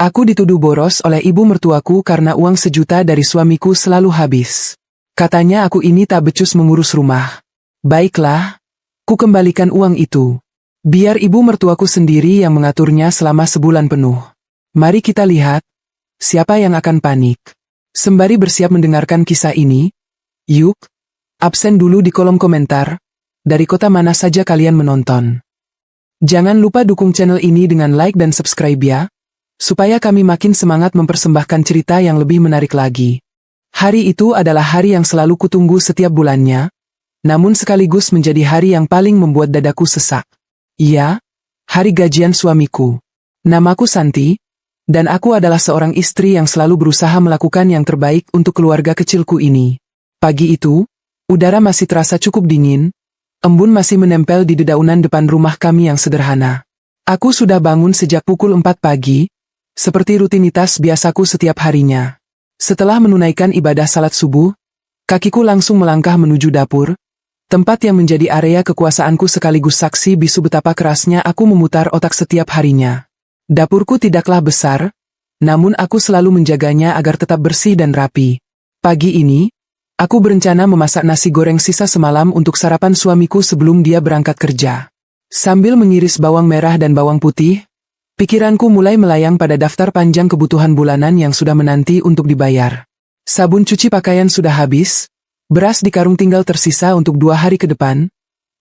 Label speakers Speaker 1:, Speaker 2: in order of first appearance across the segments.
Speaker 1: Aku dituduh boros oleh ibu mertuaku karena uang 1 juta dari suamiku selalu habis. Katanya aku ini tak becus mengurus rumah. Baiklah, ku kembalikan uang itu. Biar ibu mertuaku sendiri yang mengaturnya selama sebulan penuh. Mari kita lihat, siapa yang akan panik. Sembari bersiap mendengarkan kisah ini, yuk, absen dulu di kolom komentar, dari kota mana saja kalian menonton. Jangan lupa dukung channel ini dengan like dan subscribe ya, supaya kami makin semangat mempersembahkan cerita yang lebih menarik lagi. Hari itu adalah hari yang selalu kutunggu setiap bulannya, namun sekaligus menjadi hari yang paling membuat dadaku sesak. Iya, hari gajian suamiku. Namaku Santi, dan aku adalah seorang istri yang selalu berusaha melakukan yang terbaik untuk keluarga kecilku ini. Pagi itu, udara masih terasa cukup dingin, embun masih menempel di dedaunan depan rumah kami yang sederhana. Aku sudah bangun sejak pukul 4 pagi, seperti rutinitas biasaku setiap harinya. Setelah menunaikan ibadah salat subuh, kakiku langsung melangkah menuju dapur, tempat yang menjadi area kekuasaanku sekaligus saksi bisu betapa kerasnya aku memutar otak setiap harinya. Dapurku tidaklah besar, namun aku selalu menjaganya agar tetap bersih dan rapi. Pagi ini, aku berencana memasak nasi goreng sisa semalam untuk sarapan suamiku sebelum dia berangkat kerja. Sambil mengiris bawang merah dan bawang putih, pikiranku mulai melayang pada daftar panjang kebutuhan bulanan yang sudah menanti untuk dibayar. Sabun cuci pakaian sudah habis, beras di karung tinggal tersisa untuk 2 hari ke depan,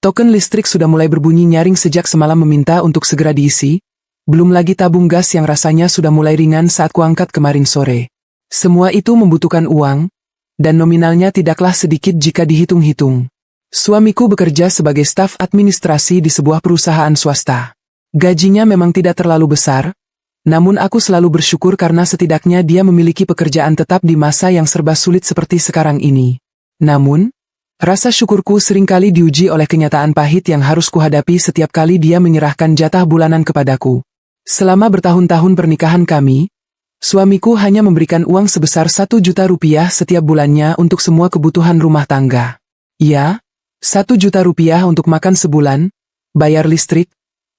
Speaker 1: token listrik sudah mulai berbunyi nyaring sejak semalam meminta untuk segera diisi, belum lagi tabung gas yang rasanya sudah mulai ringan saat kuangkat kemarin sore. Semua itu membutuhkan uang, dan nominalnya tidaklah sedikit jika dihitung-hitung. Suamiku bekerja sebagai staf administrasi di sebuah perusahaan swasta. Gajinya memang tidak terlalu besar, namun aku selalu bersyukur karena setidaknya dia memiliki pekerjaan tetap di masa yang serba sulit seperti sekarang ini. Namun, rasa syukurku seringkali diuji oleh kenyataan pahit yang harus kuhadapi setiap kali dia menyerahkan jatah bulanan kepadaku. Selama bertahun-tahun pernikahan kami, suamiku hanya memberikan uang sebesar 1 juta rupiah setiap bulannya untuk semua kebutuhan rumah tangga. Ya, 1 juta rupiah untuk makan sebulan, bayar listrik,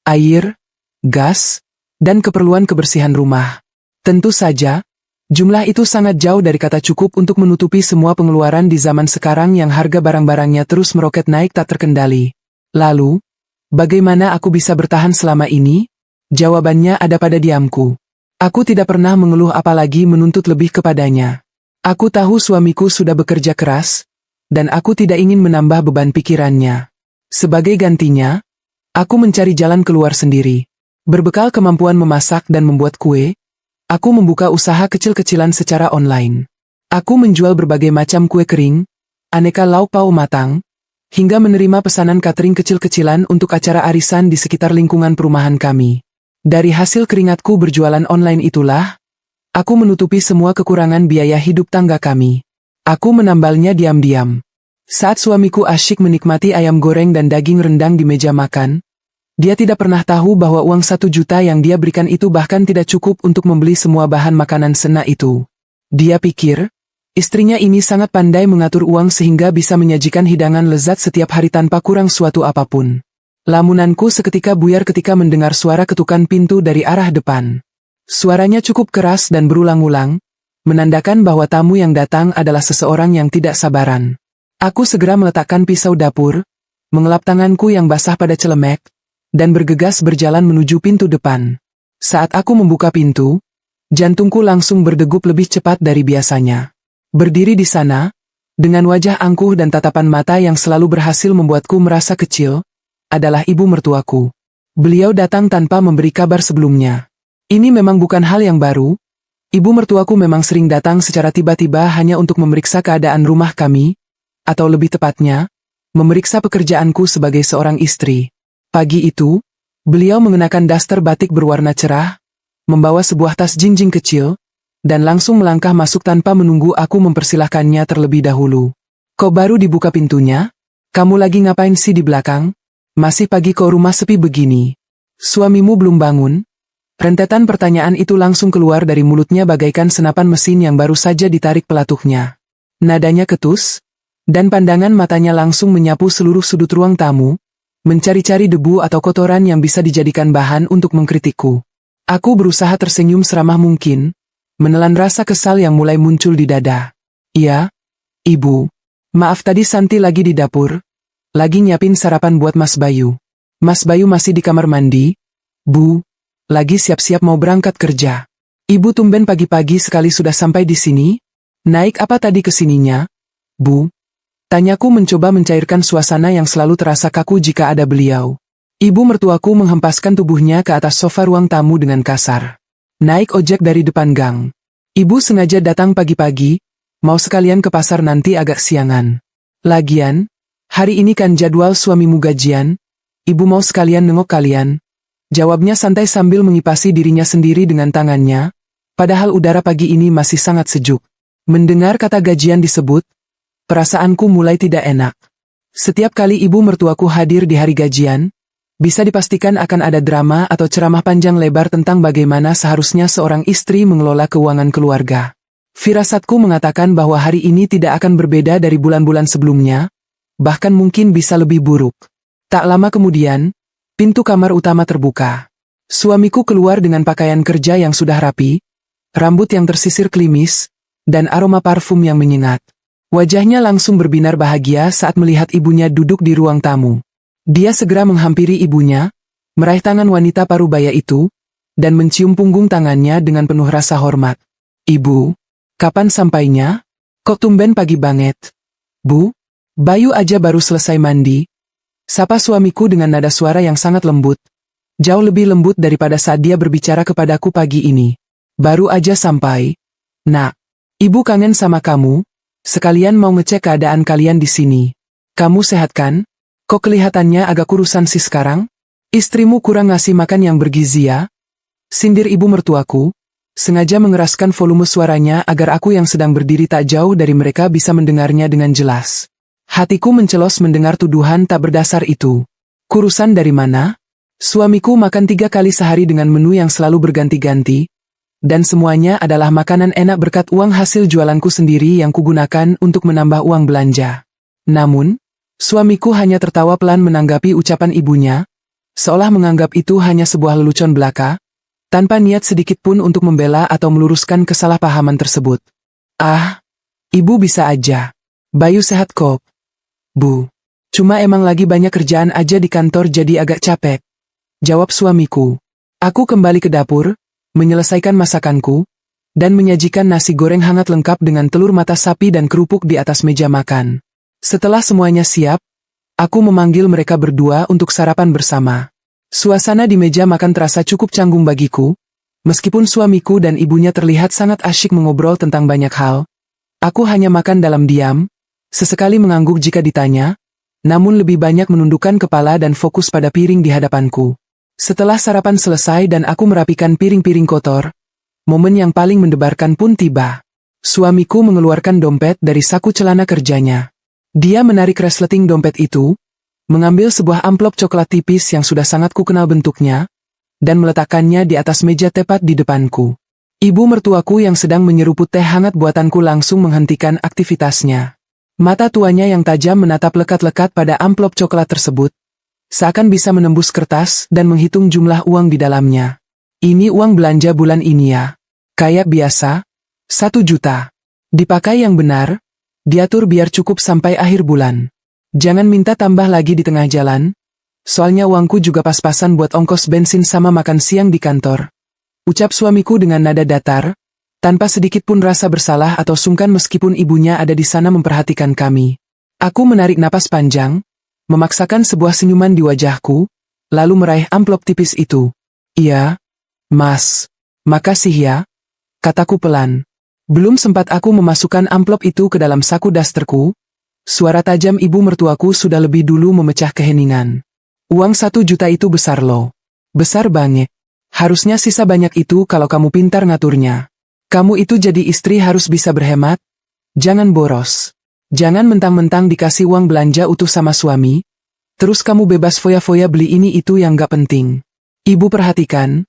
Speaker 1: air, gas, dan keperluan kebersihan rumah. Tentu saja, jumlah itu sangat jauh dari kata cukup untuk menutupi semua pengeluaran di zaman sekarang yang harga barang-barangnya terus meroket naik tak terkendali. Lalu, bagaimana aku bisa bertahan selama ini? Jawabannya ada pada diamku. Aku tidak pernah mengeluh apalagi menuntut lebih kepadanya. Aku tahu suamiku sudah bekerja keras, dan aku tidak ingin menambah beban pikirannya. Sebagai gantinya, aku mencari jalan keluar sendiri. Berbekal kemampuan memasak dan membuat kue, aku membuka usaha kecil-kecilan secara online. Aku menjual berbagai macam kue kering, aneka lauk pauk matang, hingga menerima pesanan catering kecil-kecilan untuk acara arisan di sekitar lingkungan perumahan kami. Dari hasil keringatku berjualan online itulah, aku menutupi semua kekurangan biaya hidup tangga kami. Aku menambalnya diam-diam. Saat suamiku asyik menikmati ayam goreng dan daging rendang di meja makan, dia tidak pernah tahu bahwa uang 1 juta yang dia berikan itu bahkan tidak cukup untuk membeli semua bahan makanan sena itu. Dia pikir, istrinya ini sangat pandai mengatur uang sehingga bisa menyajikan hidangan lezat setiap hari tanpa kurang suatu apapun. Lamunanku seketika buyar ketika mendengar suara ketukan pintu dari arah depan. Suaranya cukup keras dan berulang-ulang, menandakan bahwa tamu yang datang adalah seseorang yang tidak sabaran. Aku segera meletakkan pisau dapur, mengelap tanganku yang basah pada celemek, dan bergegas berjalan menuju pintu depan. Saat aku membuka pintu, jantungku langsung berdegup lebih cepat dari biasanya. Berdiri di sana, dengan wajah angkuh dan tatapan mata yang selalu berhasil membuatku merasa kecil, adalah ibu mertuaku. Beliau datang tanpa memberi kabar sebelumnya. Ini memang bukan hal yang baru. Ibu mertuaku memang sering datang secara tiba-tiba hanya untuk memeriksa keadaan rumah kami, atau lebih tepatnya, memeriksa pekerjaanku sebagai seorang istri. Pagi itu, beliau mengenakan daster batik berwarna cerah, membawa sebuah tas jinjing kecil, dan langsung melangkah masuk tanpa menunggu aku mempersilahkannya terlebih dahulu. Kok baru dibuka pintunya? Kamu lagi ngapain sih di belakang? Masih pagi kok rumah sepi begini. Suamimu belum bangun? Rentetan pertanyaan itu langsung keluar dari mulutnya bagaikan senapan mesin yang baru saja ditarik pelatuhnya. Nadanya ketus, dan pandangan matanya langsung menyapu seluruh sudut ruang tamu, mencari-cari debu atau kotoran yang bisa dijadikan bahan untuk mengkritikku. Aku berusaha tersenyum seramah mungkin, menelan rasa kesal yang mulai muncul di dada. Iya, Ibu. Maaf tadi Santi lagi di dapur, lagi nyiapin sarapan buat Mas Bayu. Mas Bayu masih di kamar mandi, Bu. Lagi siap-siap mau berangkat kerja. Ibu tumben pagi-pagi sekali sudah sampai di sini? Naik apa tadi ke sininya, Bu? Tanyaku mencoba mencairkan suasana yang selalu terasa kaku jika ada beliau. Ibu mertuaku menghempaskan tubuhnya ke atas sofa ruang tamu dengan kasar. Naik ojek dari depan gang. Ibu sengaja datang pagi-pagi, mau sekalian ke pasar nanti agak siangan. Lagian, hari ini kan jadwal suamimu gajian, Ibu mau sekalian nengok kalian. Jawabnya santai sambil mengipasi dirinya sendiri dengan tangannya, padahal udara pagi ini masih sangat sejuk. Mendengar kata gajian disebut, perasaanku mulai tidak enak. Setiap kali ibu mertuaku hadir di hari gajian, bisa dipastikan akan ada drama atau ceramah panjang lebar tentang bagaimana seharusnya seorang istri mengelola keuangan keluarga. Firasatku mengatakan bahwa hari ini tidak akan berbeda dari bulan-bulan sebelumnya, bahkan mungkin bisa lebih buruk. Tak lama kemudian, pintu kamar utama terbuka. Suamiku keluar dengan pakaian kerja yang sudah rapi, rambut yang tersisir klimis, dan aroma parfum yang menyengat. Wajahnya langsung berbinar bahagia saat melihat ibunya duduk di ruang tamu. Dia segera menghampiri ibunya, meraih tangan wanita parubaya itu, dan mencium punggung tangannya dengan penuh rasa hormat. Ibu, kapan sampainya? Kok tumben pagi banget? Bu, Bayu aja baru selesai mandi. Sapa suamiku dengan nada suara yang sangat lembut. Jauh lebih lembut daripada saat dia berbicara kepadaku pagi ini. Baru aja sampai. Nak, ibu kangen sama kamu. Sekalian mau ngecek keadaan kalian di sini. Kamu sehat kan? Kok kelihatannya agak kurusan sih sekarang? Istrimu kurang ngasih makan yang bergizi ya? Sindir ibu mertuaku, sengaja mengeraskan volume suaranya agar aku yang sedang berdiri tak jauh dari mereka bisa mendengarnya dengan jelas. Hatiku mencelos mendengar tuduhan tak berdasar itu. Kurusan dari mana? Suamiku makan 3 kali sehari dengan menu yang selalu berganti-ganti, dan semuanya adalah makanan enak berkat uang hasil jualanku sendiri yang kugunakan untuk menambah uang belanja. Namun, suamiku hanya tertawa pelan menanggapi ucapan ibunya, seolah menganggap itu hanya sebuah lelucon belaka, tanpa niat sedikit pun untuk membela atau meluruskan kesalahpahaman tersebut. Ah, ibu bisa aja. Bayu sehat kok. Bu, cuma emang lagi banyak kerjaan aja di kantor jadi agak capek. Jawab suamiku. Aku kembali ke dapur, menyelesaikan masakanku, dan menyajikan nasi goreng hangat lengkap dengan telur mata sapi dan kerupuk di atas meja makan. Setelah semuanya siap, aku memanggil mereka berdua untuk sarapan bersama. Suasana di meja makan terasa cukup canggung bagiku, meskipun suamiku dan ibunya terlihat sangat asyik mengobrol tentang banyak hal. Aku hanya makan dalam diam, sesekali mengangguk jika ditanya, namun lebih banyak menundukkan kepala dan fokus pada piring di hadapanku. Setelah sarapan selesai dan aku merapikan piring-piring kotor, momen yang paling mendebarkan pun tiba. Suamiku mengeluarkan dompet dari saku celana kerjanya. Dia menarik resleting dompet itu, mengambil sebuah amplop coklat tipis yang sudah sangat kukenal bentuknya, dan meletakkannya di atas meja tepat di depanku. Ibu mertuaku yang sedang menyeruput teh hangat buatanku langsung menghentikan aktivitasnya. Mata tuanya yang tajam menatap lekat-lekat pada amplop coklat tersebut, seakan bisa menembus kertas dan menghitung jumlah uang di dalamnya. Ini uang belanja bulan ini ya. Kayak biasa, 1 juta. Dipakai yang benar, diatur biar cukup sampai akhir bulan. Jangan minta tambah lagi di tengah jalan, soalnya uangku juga pas-pasan buat ongkos bensin sama makan siang di kantor. Ucap suamiku dengan nada datar, tanpa sedikit pun rasa bersalah atau sungkan meskipun ibunya ada di sana memperhatikan kami. Aku menarik napas panjang, memaksakan sebuah senyuman di wajahku, lalu meraih amplop tipis itu. Iya, Mas. Makasih ya, kataku pelan. Belum sempat aku memasukkan amplop itu ke dalam saku dasterku, suara tajam ibu mertuaku sudah lebih dulu memecah keheningan. Uang 1 juta itu besar loh. Besar banget. Harusnya sisa banyak itu kalau kamu pintar ngaturnya. Kamu itu jadi istri harus bisa berhemat. Jangan boros. Jangan mentang-mentang dikasih uang belanja utuh sama suami, terus kamu bebas foya-foya beli ini itu yang gak penting. Ibu perhatikan,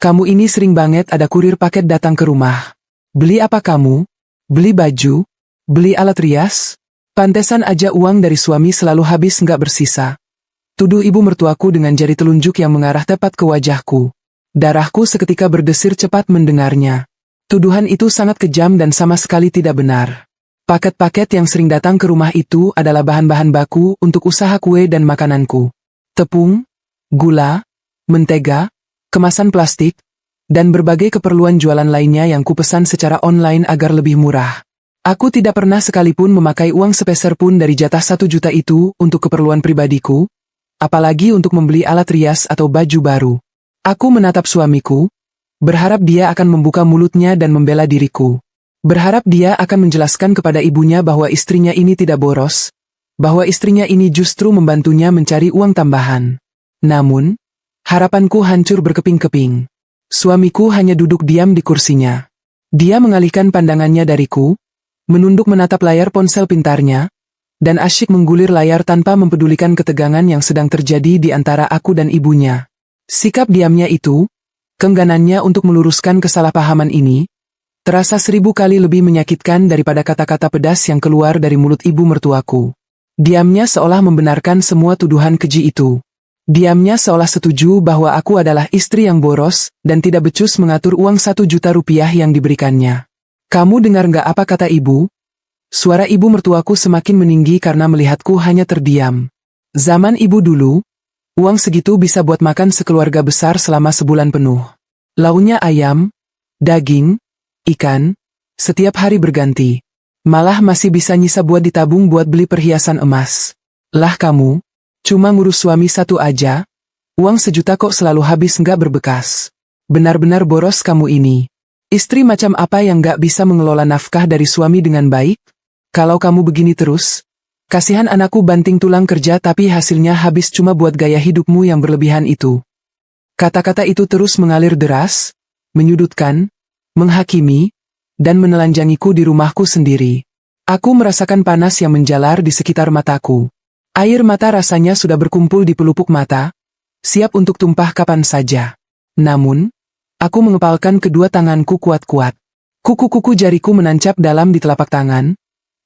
Speaker 1: kamu ini sering banget ada kurir paket datang ke rumah. Beli apa kamu? Beli baju? Beli alat rias? Pantesan aja uang dari suami selalu habis nggak bersisa. Tuduh ibu mertuaku dengan jari telunjuk yang mengarah tepat ke wajahku. Darahku seketika berdesir cepat mendengarnya. Tuduhan itu sangat kejam dan sama sekali tidak benar. Paket-paket yang sering datang ke rumah itu adalah bahan-bahan baku untuk usaha kue dan makananku. Tepung, gula, mentega, kemasan plastik, dan berbagai keperluan jualan lainnya yang kupesan secara online agar lebih murah. Aku tidak pernah sekalipun memakai uang sepeser pun dari jatah 1 juta itu untuk keperluan pribadiku, apalagi untuk membeli alat rias atau baju baru. Aku menatap suamiku, berharap dia akan membuka mulutnya dan membela diriku. Berharap dia akan menjelaskan kepada ibunya bahwa istrinya ini tidak boros, bahwa istrinya ini justru membantunya mencari uang tambahan. Namun, harapanku hancur berkeping-keping. Suamiku hanya duduk diam di kursinya. Dia mengalihkan pandangannya dariku, menunduk menatap layar ponsel pintarnya, dan asyik menggulir layar tanpa mempedulikan ketegangan yang sedang terjadi di antara aku dan ibunya. Sikap diamnya itu, keengganannya untuk meluruskan kesalahpahaman ini, terasa 1000 kali lebih menyakitkan daripada kata-kata pedas yang keluar dari mulut ibu mertuaku. Diamnya seolah membenarkan semua tuduhan keji itu. Diamnya seolah setuju bahwa aku adalah istri yang boros dan tidak becus mengatur uang 1 juta rupiah yang diberikannya. Kamu dengar nggak apa kata ibu? Suara ibu mertuaku semakin meninggi karena melihatku hanya terdiam. Zaman ibu dulu, uang segitu bisa buat makan sekeluarga besar selama sebulan penuh. Lauknya ayam, daging, ikan, setiap hari berganti. Malah masih bisa nyisa buat ditabung buat beli perhiasan emas. Lah kamu, cuma ngurus suami satu aja, uang 1 juta kok selalu habis nggak berbekas. Benar-benar boros kamu ini. Istri macam apa yang nggak bisa mengelola nafkah dari suami dengan baik? Kalau kamu begini terus, kasihan anakku banting tulang kerja tapi hasilnya habis cuma buat gaya hidupmu yang berlebihan itu. Kata-kata itu terus mengalir deras, menyudutkan, menghakimi, dan menelanjangiku di rumahku sendiri. Aku merasakan panas yang menjalar di sekitar mataku. Air mata rasanya sudah berkumpul di pelupuk mata, siap untuk tumpah kapan saja. Namun, aku mengepalkan kedua tanganku kuat-kuat. Kuku-kuku jariku menancap dalam di telapak tangan,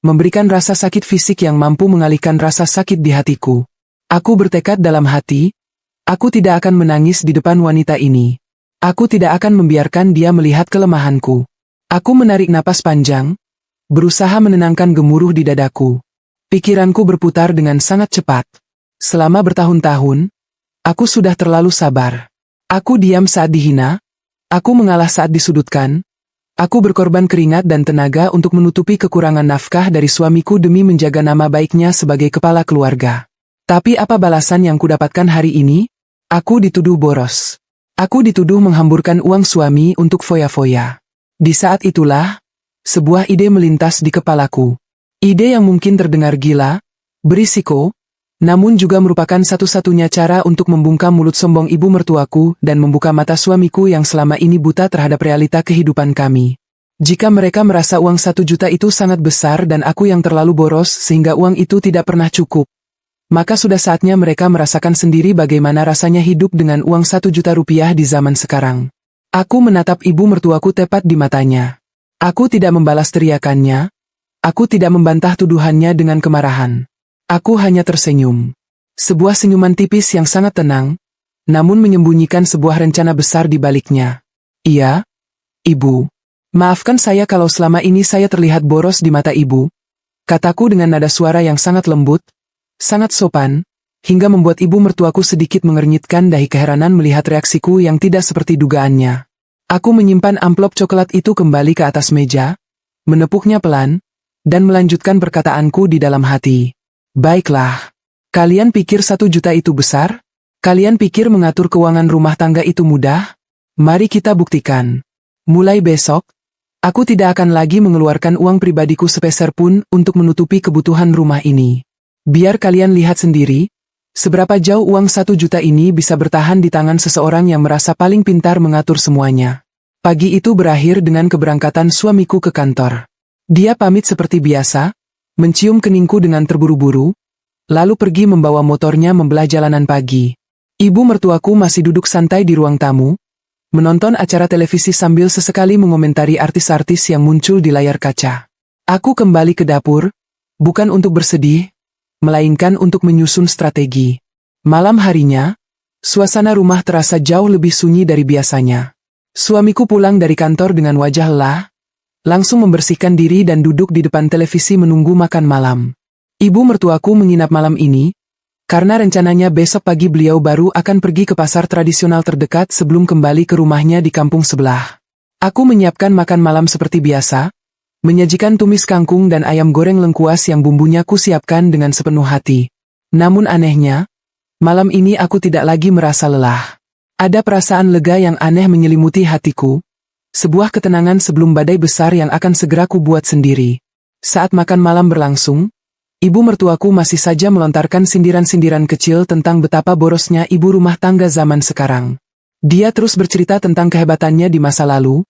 Speaker 1: memberikan rasa sakit fisik yang mampu mengalihkan rasa sakit di hatiku. Aku bertekad dalam hati, aku tidak akan menangis di depan wanita ini. Aku tidak akan membiarkan dia melihat kelemahanku. Aku menarik napas panjang, berusaha menenangkan gemuruh di dadaku. Pikiranku berputar dengan sangat cepat. Selama bertahun-tahun, aku sudah terlalu sabar. Aku diam saat dihina, aku mengalah saat disudutkan, aku berkorban keringat dan tenaga untuk menutupi kekurangan nafkah dari suamiku demi menjaga nama baiknya sebagai kepala keluarga. Tapi apa balasan yang kudapatkan hari ini? Aku dituduh boros. Aku dituduh menghamburkan uang suami untuk foya-foya. Di saat itulah, sebuah ide melintas di kepalaku. Ide yang mungkin terdengar gila, berisiko, namun juga merupakan satu-satunya cara untuk membungkam mulut sombong ibu mertuaku dan membuka mata suamiku yang selama ini buta terhadap realita kehidupan kami. Jika mereka merasa uang 1 juta itu sangat besar dan aku yang terlalu boros sehingga uang itu tidak pernah cukup, maka sudah saatnya mereka merasakan sendiri bagaimana rasanya hidup dengan uang 1 juta rupiah di zaman sekarang. Aku menatap ibu mertuaku tepat di matanya. Aku tidak membalas teriakannya. Aku tidak membantah tuduhannya dengan kemarahan. Aku hanya tersenyum. Sebuah senyuman tipis yang sangat tenang, namun menyembunyikan sebuah rencana besar di baliknya. Iya, Ibu. Maafkan saya kalau selama ini saya terlihat boros di mata Ibu, kataku dengan nada suara yang sangat lembut, sangat sopan, hingga membuat ibu mertuaku sedikit mengernyitkan dahi keheranan melihat reaksiku yang tidak seperti dugaannya. Aku menyimpan amplop coklat itu kembali ke atas meja, menepuknya pelan, dan melanjutkan perkataanku di dalam hati. Baiklah. Kalian pikir 1 juta itu besar? Kalian pikir mengatur keuangan rumah tangga itu mudah? Mari kita buktikan. Mulai besok, aku tidak akan lagi mengeluarkan uang pribadiku sepeser pun untuk menutupi kebutuhan rumah ini. Biar kalian lihat sendiri, seberapa jauh uang 1 juta ini bisa bertahan di tangan seseorang yang merasa paling pintar mengatur semuanya. Pagi itu berakhir dengan keberangkatan suamiku ke kantor. Dia pamit seperti biasa, mencium keningku dengan terburu-buru, lalu pergi membawa motornya membelah jalanan pagi. Ibu mertuaku masih duduk santai di ruang tamu, menonton acara televisi sambil sesekali mengomentari artis-artis yang muncul di layar kaca. Aku kembali ke dapur, bukan untuk bersedih, melainkan untuk menyusun strategi. Malam harinya, Suasana rumah terasa jauh lebih sunyi dari biasanya. Suamiku pulang dari kantor dengan wajah lelah, langsung membersihkan diri dan duduk di depan televisi menunggu makan malam. Ibu mertuaku menginap malam ini, karena rencananya besok pagi beliau baru akan pergi ke pasar tradisional terdekat sebelum kembali ke rumahnya di kampung sebelah. Aku menyiapkan makan malam seperti biasa, menyajikan tumis kangkung dan ayam goreng lengkuas yang bumbunya ku siapkan dengan sepenuh hati. Namun anehnya, malam ini aku tidak lagi merasa lelah. Ada perasaan lega yang aneh menyelimuti hatiku, sebuah ketenangan sebelum badai besar yang akan segera ku buat sendiri. Saat makan malam berlangsung, ibu mertuaku masih saja melontarkan sindiran-sindiran kecil tentang betapa borosnya ibu rumah tangga zaman sekarang. Dia terus bercerita tentang kehebatannya di masa lalu,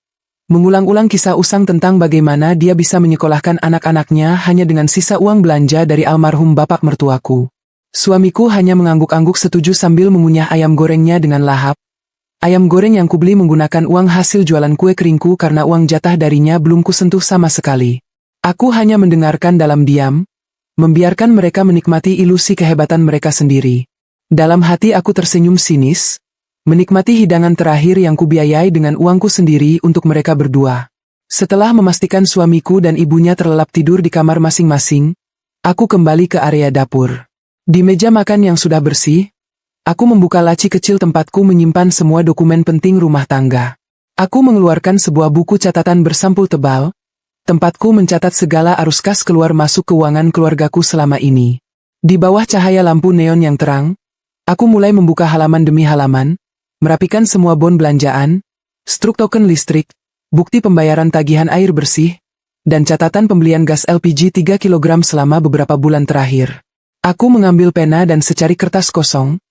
Speaker 1: mengulang-ulang kisah usang tentang bagaimana dia bisa menyekolahkan anak-anaknya hanya dengan sisa uang belanja dari almarhum bapak mertuaku. Suamiku hanya mengangguk-angguk setuju sambil mengunyah ayam gorengnya dengan lahap. Ayam goreng yang kubeli menggunakan uang hasil jualan kue keringku karena uang jatah darinya belum kusentuh sama sekali. Aku hanya mendengarkan dalam diam, membiarkan mereka menikmati ilusi kehebatan mereka sendiri. Dalam hati aku tersenyum sinis, menikmati hidangan terakhir yang kubiayai dengan uangku sendiri untuk mereka berdua. Setelah memastikan suamiku dan ibunya terlelap tidur di kamar masing-masing, aku kembali ke area dapur. Di meja makan yang sudah bersih, aku membuka laci kecil tempatku menyimpan semua dokumen penting rumah tangga. Aku mengeluarkan sebuah buku catatan bersampul tebal, tempatku mencatat segala arus kas keluar masuk keuangan keluargaku selama ini. Di bawah cahaya lampu neon yang terang, aku mulai membuka halaman demi halaman, merapikan semua bon belanjaan, struk token listrik, bukti pembayaran tagihan air bersih, dan catatan pembelian gas LPG 3 kg selama beberapa bulan terakhir. Aku mengambil pena dan secari kertas kosong,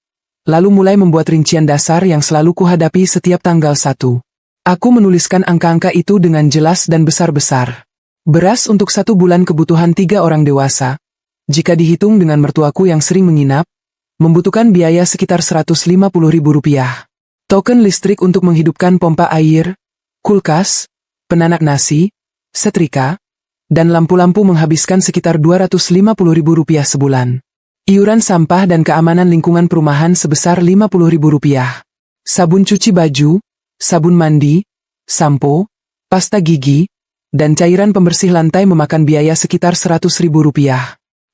Speaker 1: lalu mulai membuat rincian dasar yang selalu kuhadapi setiap tanggal 1. Aku menuliskan angka-angka itu dengan jelas dan besar-besar. Beras untuk 1 bulan kebutuhan 3 orang dewasa, jika dihitung dengan mertuaku yang sering menginap, membutuhkan biaya sekitar Rp150.000. Token listrik untuk menghidupkan pompa air, kulkas, penanak nasi, setrika, dan lampu-lampu menghabiskan sekitar Rp250.000 sebulan. Iuran sampah dan keamanan lingkungan perumahan sebesar Rp50.000. Sabun cuci baju, sabun mandi, sampo, pasta gigi, dan cairan pembersih lantai memakan biaya sekitar Rp100.000.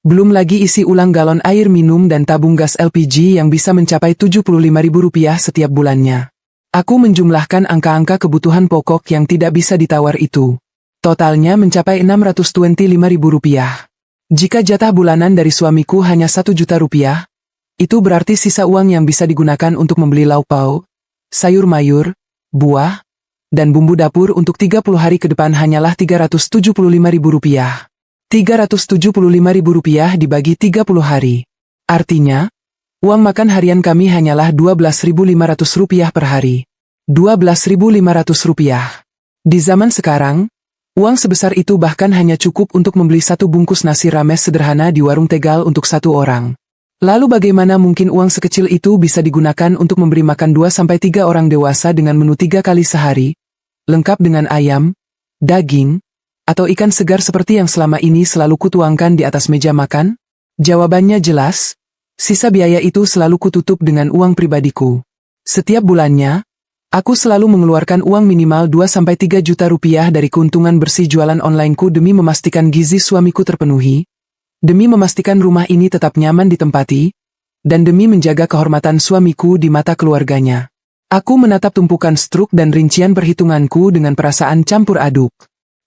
Speaker 1: Belum lagi isi ulang galon air minum dan tabung gas LPG yang bisa mencapai Rp75.000 setiap bulannya. Aku menjumlahkan angka-angka kebutuhan pokok yang tidak bisa ditawar itu. Totalnya mencapai Rp625.000. Jika jatah bulanan dari suamiku hanya Rp1 juta, itu berarti sisa uang yang bisa digunakan untuk membeli lauk pauk, sayur mayur, buah, dan bumbu dapur untuk 30 hari ke depan hanyalah Rp375.000. Rp375.000 dibagi 30 hari. Artinya, uang makan harian kami hanyalah Rp12.500 per hari. Rp12.500. Di zaman sekarang, uang sebesar itu bahkan hanya cukup untuk membeli 1 bungkus nasi rames sederhana di warung Tegal untuk 1 orang. Lalu bagaimana mungkin uang sekecil itu bisa digunakan untuk memberi makan 2-3 orang dewasa dengan menu 3 kali sehari, lengkap dengan ayam, daging, atau ikan segar seperti yang selama ini selalu kutuangkan di atas meja makan? Jawabannya jelas, sisa biaya itu selalu kututup dengan uang pribadiku. Setiap bulannya, aku selalu mengeluarkan uang minimal 2-3 juta rupiah dari keuntungan bersih jualan onlineku demi memastikan gizi suamiku terpenuhi, demi memastikan rumah ini tetap nyaman ditempati, dan demi menjaga kehormatan suamiku di mata keluarganya. Aku menatap tumpukan struk dan rincian perhitunganku dengan perasaan campur aduk.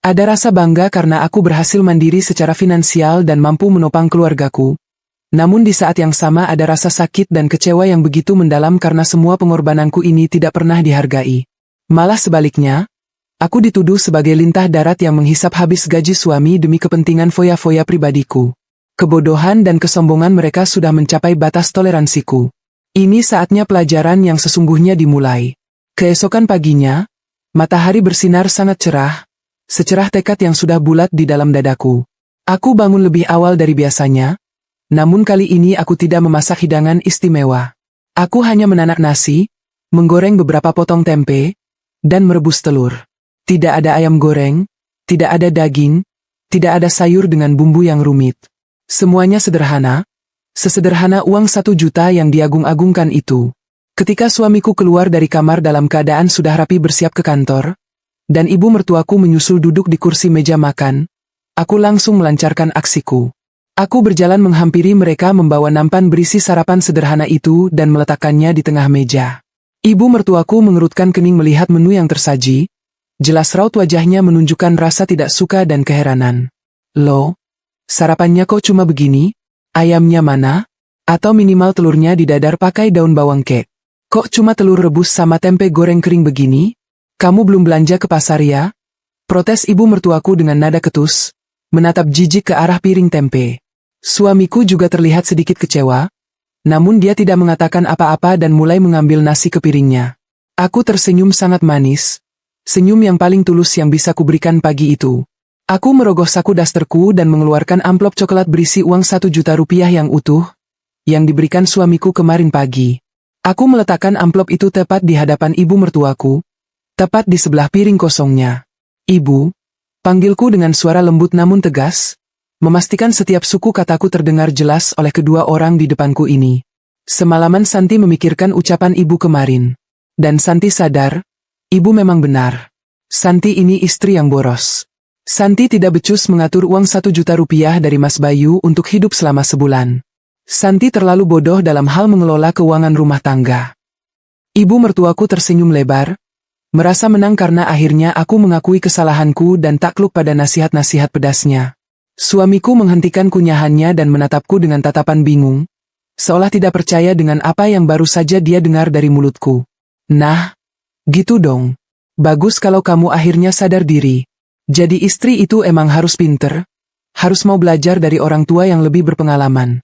Speaker 1: Ada rasa bangga karena aku berhasil mandiri secara finansial dan mampu menopang keluargaku. Namun di saat yang sama ada rasa sakit dan kecewa yang begitu mendalam karena semua pengorbananku ini tidak pernah dihargai. Malah sebaliknya, aku dituduh sebagai lintah darat yang menghisap habis gaji suami demi kepentingan foya-foya pribadiku. Kebodohan dan kesombongan mereka sudah mencapai batas toleransiku. Ini saatnya pelajaran yang sesungguhnya dimulai. Keesokan paginya, matahari bersinar sangat cerah, secerah tekad yang sudah bulat di dalam dadaku. Aku bangun lebih awal dari biasanya, namun kali ini aku tidak memasak hidangan istimewa. Aku hanya menanak nasi, menggoreng beberapa potong tempe, dan merebus telur. Tidak ada ayam goreng, tidak ada daging, tidak ada sayur dengan bumbu yang rumit. Semuanya sederhana, sesederhana uang 1 juta yang diagung-agungkan itu. Ketika suamiku keluar dari kamar dalam keadaan sudah rapi bersiap ke kantor, dan ibu mertuaku menyusul duduk di kursi meja makan, aku langsung melancarkan aksiku. Aku berjalan menghampiri mereka membawa nampan berisi sarapan sederhana itu dan meletakkannya di tengah meja. Ibu mertuaku mengerutkan kening melihat menu yang tersaji, jelas raut wajahnya menunjukkan rasa tidak suka dan keheranan. Loh, sarapannya kok cuma begini? Ayamnya mana? Atau minimal telurnya didadar pakai daun bawang kek? Kok cuma telur rebus sama tempe goreng kering begini? Kamu belum belanja ke pasar ya? Protes ibu mertuaku dengan nada ketus, menatap jijik ke arah piring tempe. Suamiku juga terlihat sedikit kecewa, namun dia tidak mengatakan apa-apa dan mulai mengambil nasi ke piringnya. Aku tersenyum sangat manis, senyum yang paling tulus yang bisa kuberikan pagi itu. Aku merogoh saku dasterku dan mengeluarkan amplop coklat berisi uang 1 juta rupiah yang utuh, yang diberikan suamiku kemarin pagi. Aku meletakkan amplop itu tepat di hadapan ibu mertuaku, tepat di sebelah piring kosongnya. Ibu, panggilku dengan suara lembut namun tegas, memastikan setiap suku kataku terdengar jelas oleh kedua orang di depanku ini. Semalaman Santi memikirkan ucapan ibu kemarin. Dan Santi sadar, ibu memang benar. Santi ini istri yang boros. Santi tidak becus mengatur uang 1 juta rupiah dari Mas Bayu untuk hidup selama sebulan. Santi terlalu bodoh dalam hal mengelola keuangan rumah tangga. Ibu mertuaku tersenyum lebar, merasa menang karena akhirnya aku mengakui kesalahanku dan takluk pada nasihat-nasihat pedasnya. Suamiku menghentikan kunyahannya dan menatapku dengan tatapan bingung, seolah tidak percaya dengan apa yang baru saja dia dengar dari mulutku. Nah, gitu dong. Bagus kalau kamu akhirnya sadar diri. Jadi istri itu emang harus pinter, harus mau belajar dari orang tua yang lebih berpengalaman.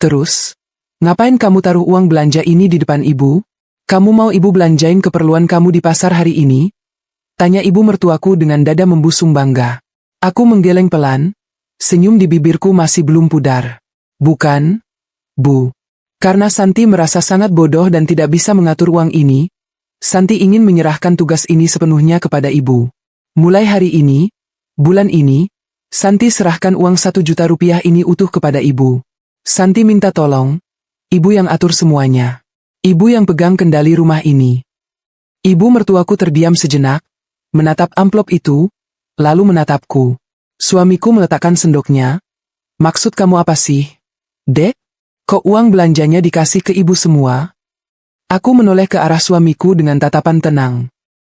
Speaker 1: Terus, ngapain kamu taruh uang belanja ini di depan ibu? Kamu mau ibu belanjain keperluan kamu di pasar hari ini? Tanya ibu mertuaku dengan dada membusung bangga. Aku menggeleng pelan, senyum di bibirku masih belum pudar. Bukan, Bu. Karena Santi merasa sangat bodoh dan tidak bisa mengatur uang ini, Santi ingin menyerahkan tugas ini sepenuhnya kepada ibu. Mulai hari ini, bulan ini, Santi serahkan uang 1 juta rupiah ini utuh kepada ibu. Santi minta tolong, ibu yang atur semuanya. Ibu yang pegang kendali rumah ini. Ibu mertuaku terdiam sejenak, menatap amplop itu, lalu menatapku. Suamiku meletakkan sendoknya. Maksud kamu apa sih? Dek, kok uang belanjanya dikasih ke ibu semua? Aku menoleh ke arah suamiku dengan tatapan tenang.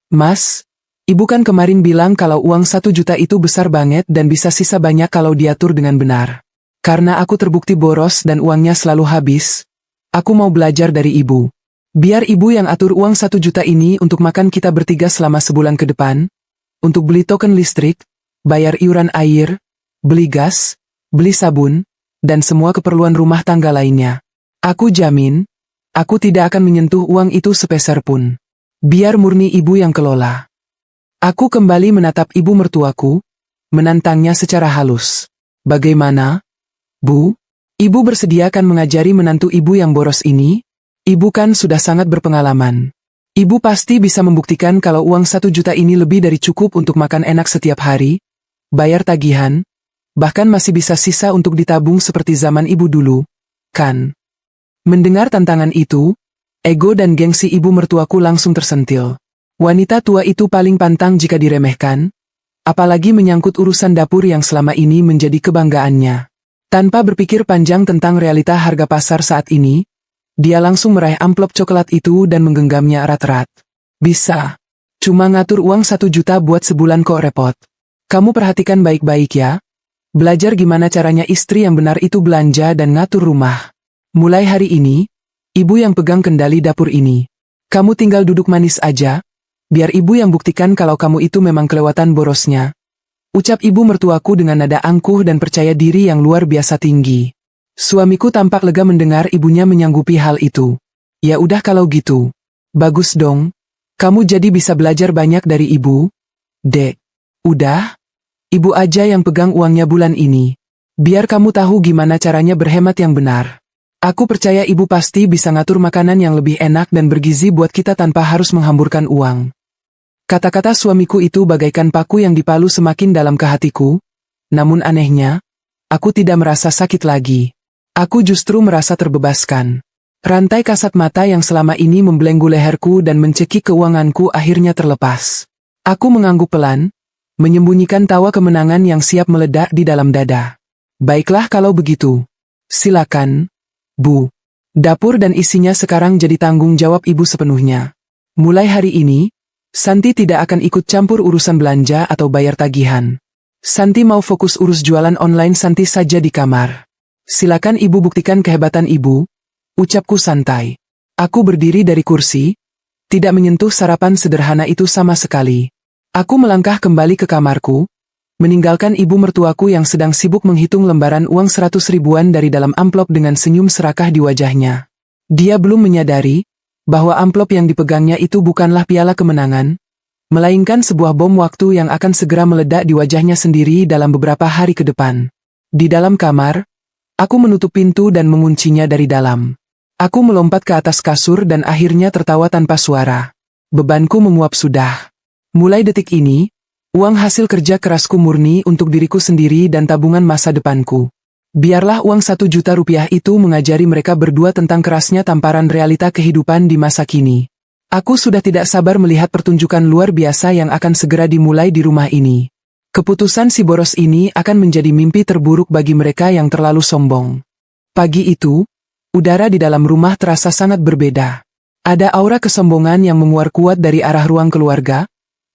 Speaker 1: Mas, ibu kan kemarin bilang kalau uang 1 juta itu besar banget dan bisa sisa banyak kalau diatur dengan benar. Karena aku terbukti boros dan uangnya selalu habis, aku mau belajar dari ibu. Biar ibu yang atur uang 1 juta ini untuk makan kita bertiga selama sebulan ke depan, untuk beli token listrik, bayar iuran air, beli gas, beli sabun, dan semua keperluan rumah tangga lainnya. Aku jamin, aku tidak akan menyentuh uang itu sepeser pun. Biar murni ibu yang kelola. Aku kembali menatap ibu mertuaku, menantangnya secara halus. Bagaimana? Bu, ibu bersediakan mengajari menantu ibu yang boros ini? Ibu kan sudah sangat berpengalaman. Ibu pasti bisa membuktikan kalau uang 1 juta ini lebih dari cukup untuk makan enak setiap hari, bayar tagihan, bahkan masih bisa sisa untuk ditabung seperti zaman ibu dulu, kan? Mendengar tantangan itu, ego dan gengsi ibu mertuaku langsung tersentil. Wanita tua itu paling pantang jika diremehkan, apalagi menyangkut urusan dapur yang selama ini menjadi kebanggaannya. Tanpa berpikir panjang tentang realita harga pasar saat ini, dia langsung meraih amplop coklat itu dan menggenggamnya erat-erat. Bisa. Cuma ngatur uang 1 juta buat sebulan kok repot. Kamu perhatikan baik-baik ya. Belajar gimana caranya istri yang benar itu belanja dan ngatur rumah. Mulai hari ini, ibu yang pegang kendali dapur ini. Kamu tinggal duduk manis aja, biar ibu yang buktikan kalau kamu itu memang kelewatan borosnya. Ucap ibu mertuaku dengan nada angkuh dan percaya diri yang luar biasa tinggi. Suamiku tampak lega mendengar ibunya menyanggupi hal itu. Ya udah kalau gitu. Bagus dong. Kamu jadi bisa belajar banyak dari ibu. Dek. Udah. Ibu aja yang pegang uangnya bulan ini. Biar kamu tahu gimana caranya berhemat yang benar. Aku percaya ibu pasti bisa ngatur makanan yang lebih enak dan bergizi buat kita tanpa harus menghamburkan uang. Kata-kata suamiku itu bagaikan paku yang dipalu semakin dalam ke hatiku, namun anehnya, aku tidak merasa sakit lagi. Aku justru merasa terbebaskan. Rantai kasat mata yang selama ini membelenggu leherku dan mencekik keuanganku akhirnya terlepas. Aku mengangguk pelan, menyembunyikan tawa kemenangan yang siap meledak di dalam dada. Baiklah kalau begitu. Silakan, Bu. Dapur dan isinya sekarang jadi tanggung jawab Ibu sepenuhnya. Mulai hari ini, Santi tidak akan ikut campur urusan belanja atau bayar tagihan. Santi mau fokus urus jualan online Santi saja di kamar. Silakan Ibu buktikan kehebatan Ibu, ucapku santai. Aku berdiri dari kursi, tidak menyentuh sarapan sederhana itu sama sekali. Aku melangkah kembali ke kamarku, meninggalkan ibu mertuaku yang sedang sibuk menghitung lembaran uang 100 ribuan dari dalam amplop dengan senyum serakah di wajahnya. Dia belum menyadari bahwa amplop yang dipegangnya itu bukanlah piala kemenangan, melainkan sebuah bom waktu yang akan segera meledak di wajahnya sendiri dalam beberapa hari ke depan. Di dalam kamar, aku menutup pintu dan menguncinya dari dalam. Aku melompat ke atas kasur dan akhirnya tertawa tanpa suara. Bebanku menguap sudah. Mulai detik ini, uang hasil kerja kerasku murni untuk diriku sendiri dan tabungan masa depanku. Biarlah uang 1 juta rupiah itu mengajari mereka berdua tentang kerasnya tamparan realita kehidupan di masa kini. Aku sudah tidak sabar melihat pertunjukan luar biasa yang akan segera dimulai di rumah ini. Keputusan si boros ini akan menjadi mimpi terburuk bagi mereka yang terlalu sombong. Pagi itu, udara di dalam rumah terasa sangat berbeda. Ada aura kesombongan yang menguar kuat dari arah ruang keluarga,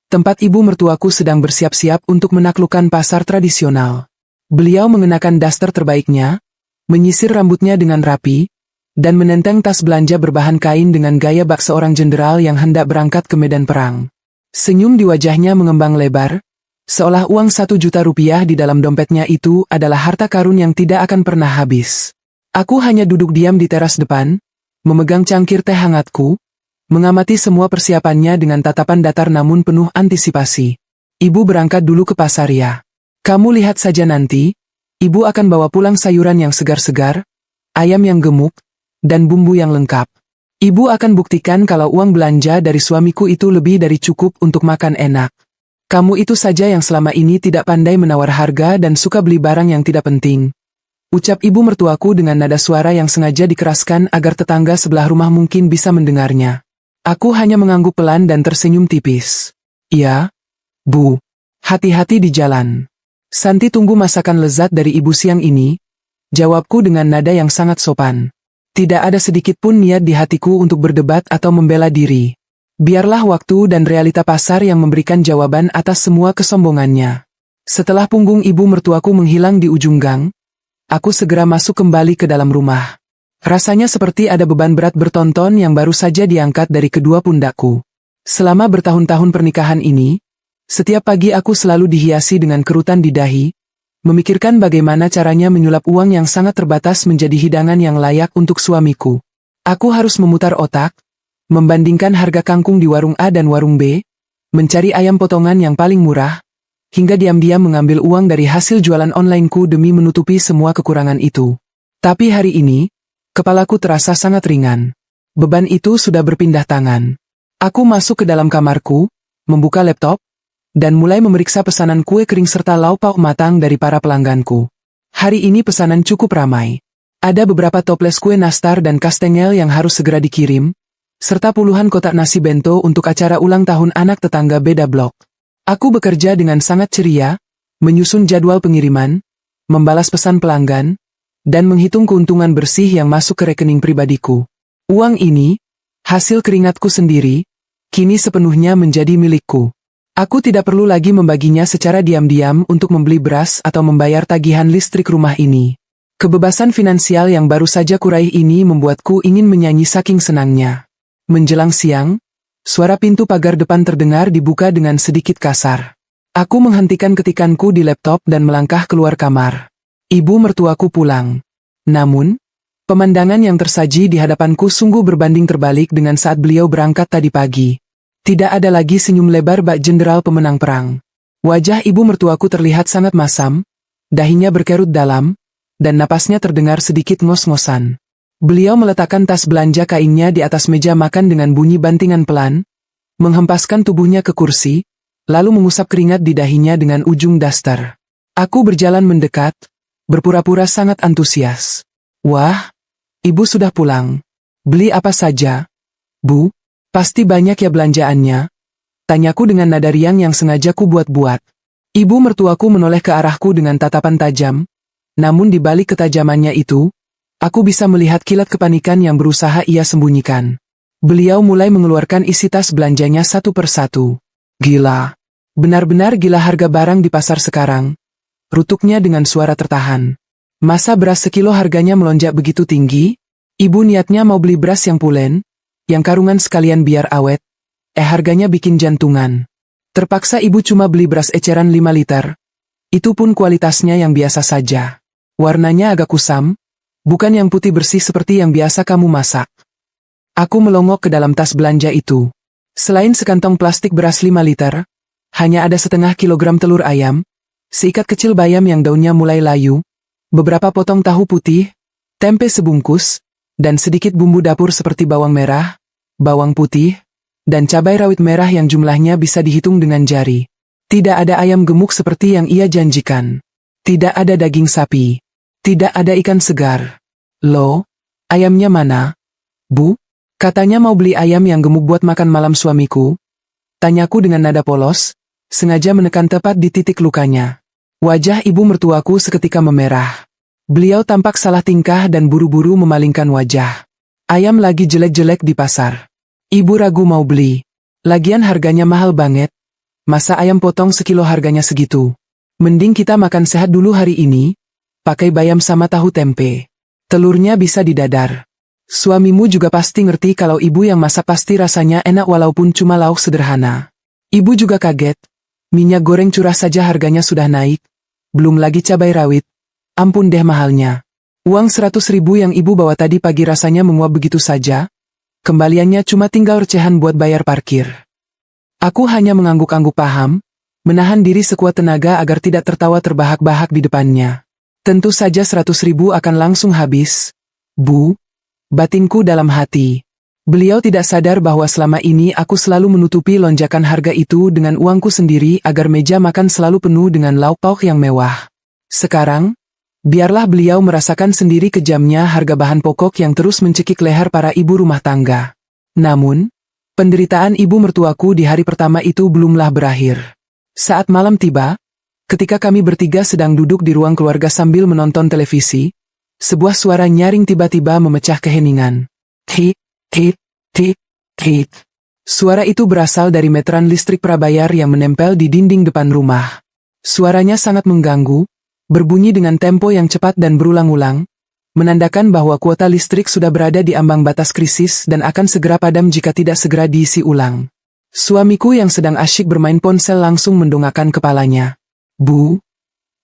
Speaker 1: tempat ibu mertuaku sedang bersiap-siap untuk menaklukkan pasar tradisional. Beliau mengenakan daster terbaiknya, menyisir rambutnya dengan rapi, dan menenteng tas belanja berbahan kain dengan gaya bak seorang jenderal yang hendak berangkat ke medan perang. Senyum di wajahnya mengembang lebar, seolah uang 1 juta rupiah di dalam dompetnya itu adalah harta karun yang tidak akan pernah habis. Aku hanya duduk diam di teras depan, memegang cangkir teh hangatku, mengamati semua persiapannya dengan tatapan datar namun penuh antisipasi. Ibu berangkat dulu ke pasar ya. Kamu lihat saja nanti, ibu akan bawa pulang sayuran yang segar-segar, ayam yang gemuk, dan bumbu yang lengkap. Ibu akan buktikan kalau uang belanja dari suamiku itu lebih dari cukup untuk makan enak. Kamu itu saja yang selama ini tidak pandai menawar harga dan suka beli barang yang tidak penting. Ucap ibu mertuaku dengan nada suara yang sengaja dikeraskan agar tetangga sebelah rumah mungkin bisa mendengarnya. Aku hanya mengangguk pelan dan tersenyum tipis. Iya, Bu. Hati-hati di jalan. Santi tunggu masakan lezat dari ibu siang ini, jawabku dengan nada yang sangat sopan. Tidak ada sedikit pun niat di hatiku untuk berdebat atau membela diri. Biarlah waktu dan realita pasar yang memberikan jawaban atas semua kesombongannya. Setelah punggung ibu mertuaku menghilang di ujung gang, aku segera masuk kembali ke dalam rumah. Rasanya seperti ada beban berat bertonton yang baru saja diangkat dari kedua pundakku. Selama bertahun-tahun pernikahan ini, setiap pagi aku selalu dihiasi dengan kerutan di dahi, memikirkan bagaimana caranya menyulap uang yang sangat terbatas menjadi hidangan yang layak untuk suamiku. Aku harus memutar otak, membandingkan harga kangkung di warung A dan warung B, mencari ayam potongan yang paling murah, hingga diam-diam mengambil uang dari hasil jualan onlineku demi menutupi semua kekurangan itu. Tapi hari ini, kepalaku terasa sangat ringan. Beban itu sudah berpindah tangan. Aku masuk ke dalam kamarku, membuka laptop, dan mulai memeriksa pesanan kue kering serta lauk pauk matang dari para pelangganku. Hari ini pesanan cukup ramai. Ada beberapa toples kue nastar dan kastengel yang harus segera dikirim, serta puluhan kotak nasi bento untuk acara ulang tahun anak tetangga beda blok. Aku bekerja dengan sangat ceria, menyusun jadwal pengiriman, membalas pesan pelanggan, dan menghitung keuntungan bersih yang masuk ke rekening pribadiku. Uang ini, hasil keringatku sendiri, kini sepenuhnya menjadi milikku. Aku tidak perlu lagi membaginya secara diam-diam untuk membeli beras atau membayar tagihan listrik rumah ini. Kebebasan finansial yang baru saja kuraih ini membuatku ingin menyanyi saking senangnya. Menjelang siang, suara pintu pagar depan terdengar dibuka dengan sedikit kasar. Aku menghentikan ketikanku di laptop dan melangkah keluar kamar. Ibu mertuaku pulang. Namun, pemandangan yang tersaji di hadapanku sungguh berbanding terbalik dengan saat beliau berangkat tadi pagi. Tidak ada lagi senyum lebar bak jenderal pemenang perang. Wajah ibu mertuaku terlihat sangat masam, dahinya berkerut dalam, dan napasnya terdengar sedikit ngos-ngosan. Beliau meletakkan tas belanja kainnya di atas meja makan dengan bunyi bantingan pelan, menghempaskan tubuhnya ke kursi, lalu mengusap keringat di dahinya dengan ujung daster. Aku berjalan mendekat, berpura-pura sangat antusias. Wah, ibu sudah pulang. Beli apa saja? Bu, pasti banyak ya belanjaannya? Tanyaku dengan nada riang yang sengaja ku buat-buat. Ibu mertuaku menoleh ke arahku dengan tatapan tajam, namun di balik ketajamannya itu, aku bisa melihat kilat kepanikan yang berusaha ia sembunyikan. Beliau mulai mengeluarkan isi tas belanjanya satu persatu. Gila. Benar-benar gila harga barang di pasar sekarang. Rutuknya dengan suara tertahan. Masa beras sekilo harganya melonjak begitu tinggi? Ibu niatnya mau beli beras yang pulen, yang karungan sekalian biar awet. Harganya bikin jantungan. Terpaksa ibu cuma beli beras eceran 5 liter. Itu pun kualitasnya yang biasa saja. Warnanya agak kusam, bukan yang putih bersih seperti yang biasa kamu masak. Aku melongok ke dalam tas belanja itu. Selain sekantong plastik beras 5 liter, hanya ada setengah kilogram telur ayam, seikat kecil bayam yang daunnya mulai layu, beberapa potong tahu putih, tempe sebungkus, dan sedikit bumbu dapur seperti bawang merah, bawang putih, dan cabai rawit merah yang jumlahnya bisa dihitung dengan jari. Tidak ada ayam gemuk seperti yang ia janjikan. Tidak ada daging sapi. Tidak ada ikan segar. Loh, ayamnya mana? Bu, katanya mau beli ayam yang gemuk buat makan malam suamiku. Tanyaku dengan nada polos, sengaja menekan tepat di titik lukanya. Wajah ibu mertuaku seketika memerah. Beliau tampak salah tingkah dan buru-buru memalingkan wajah. Ayam lagi jelek-jelek di pasar. Ibu ragu mau beli. Lagian harganya mahal banget. Masa ayam potong sekilo harganya segitu? Mending kita makan sehat dulu hari ini. Pakai bayam sama tahu tempe. Telurnya bisa didadar. Suamimu juga pasti ngerti kalau ibu yang masak pasti rasanya enak walaupun cuma lauk sederhana. Ibu juga kaget. Minyak goreng curah saja harganya sudah naik. Belum lagi cabai rawit. Ampun deh mahalnya. Uang 100.000 yang ibu bawa tadi pagi rasanya menguap begitu saja. Kembaliannya cuma tinggal recehan buat bayar parkir. Aku hanya mengangguk-angguk paham, menahan diri sekuat tenaga agar tidak tertawa terbahak-bahak di depannya. Tentu saja 100.000 akan langsung habis. Bu, batinku dalam hati. Beliau tidak sadar bahwa selama ini aku selalu menutupi lonjakan harga itu dengan uangku sendiri agar meja makan selalu penuh dengan lauk pauk yang mewah. Sekarang, biarlah beliau merasakan sendiri kejamnya harga bahan pokok yang terus mencekik leher para ibu rumah tangga. Namun, penderitaan ibu mertuaku di hari pertama itu belumlah berakhir. Saat malam tiba, ketika kami bertiga sedang duduk di ruang keluarga sambil menonton televisi, sebuah suara nyaring tiba-tiba memecah keheningan. Hit, hit, hit, hit. Suara itu berasal dari meteran listrik prabayar yang menempel di dinding depan rumah. Suaranya sangat mengganggu, berbunyi dengan tempo yang cepat dan berulang-ulang, menandakan bahwa kuota listrik sudah berada di ambang batas krisis dan akan segera padam jika tidak segera diisi ulang. Suamiku yang sedang asyik bermain ponsel langsung mendongakkan kepalanya. Bu,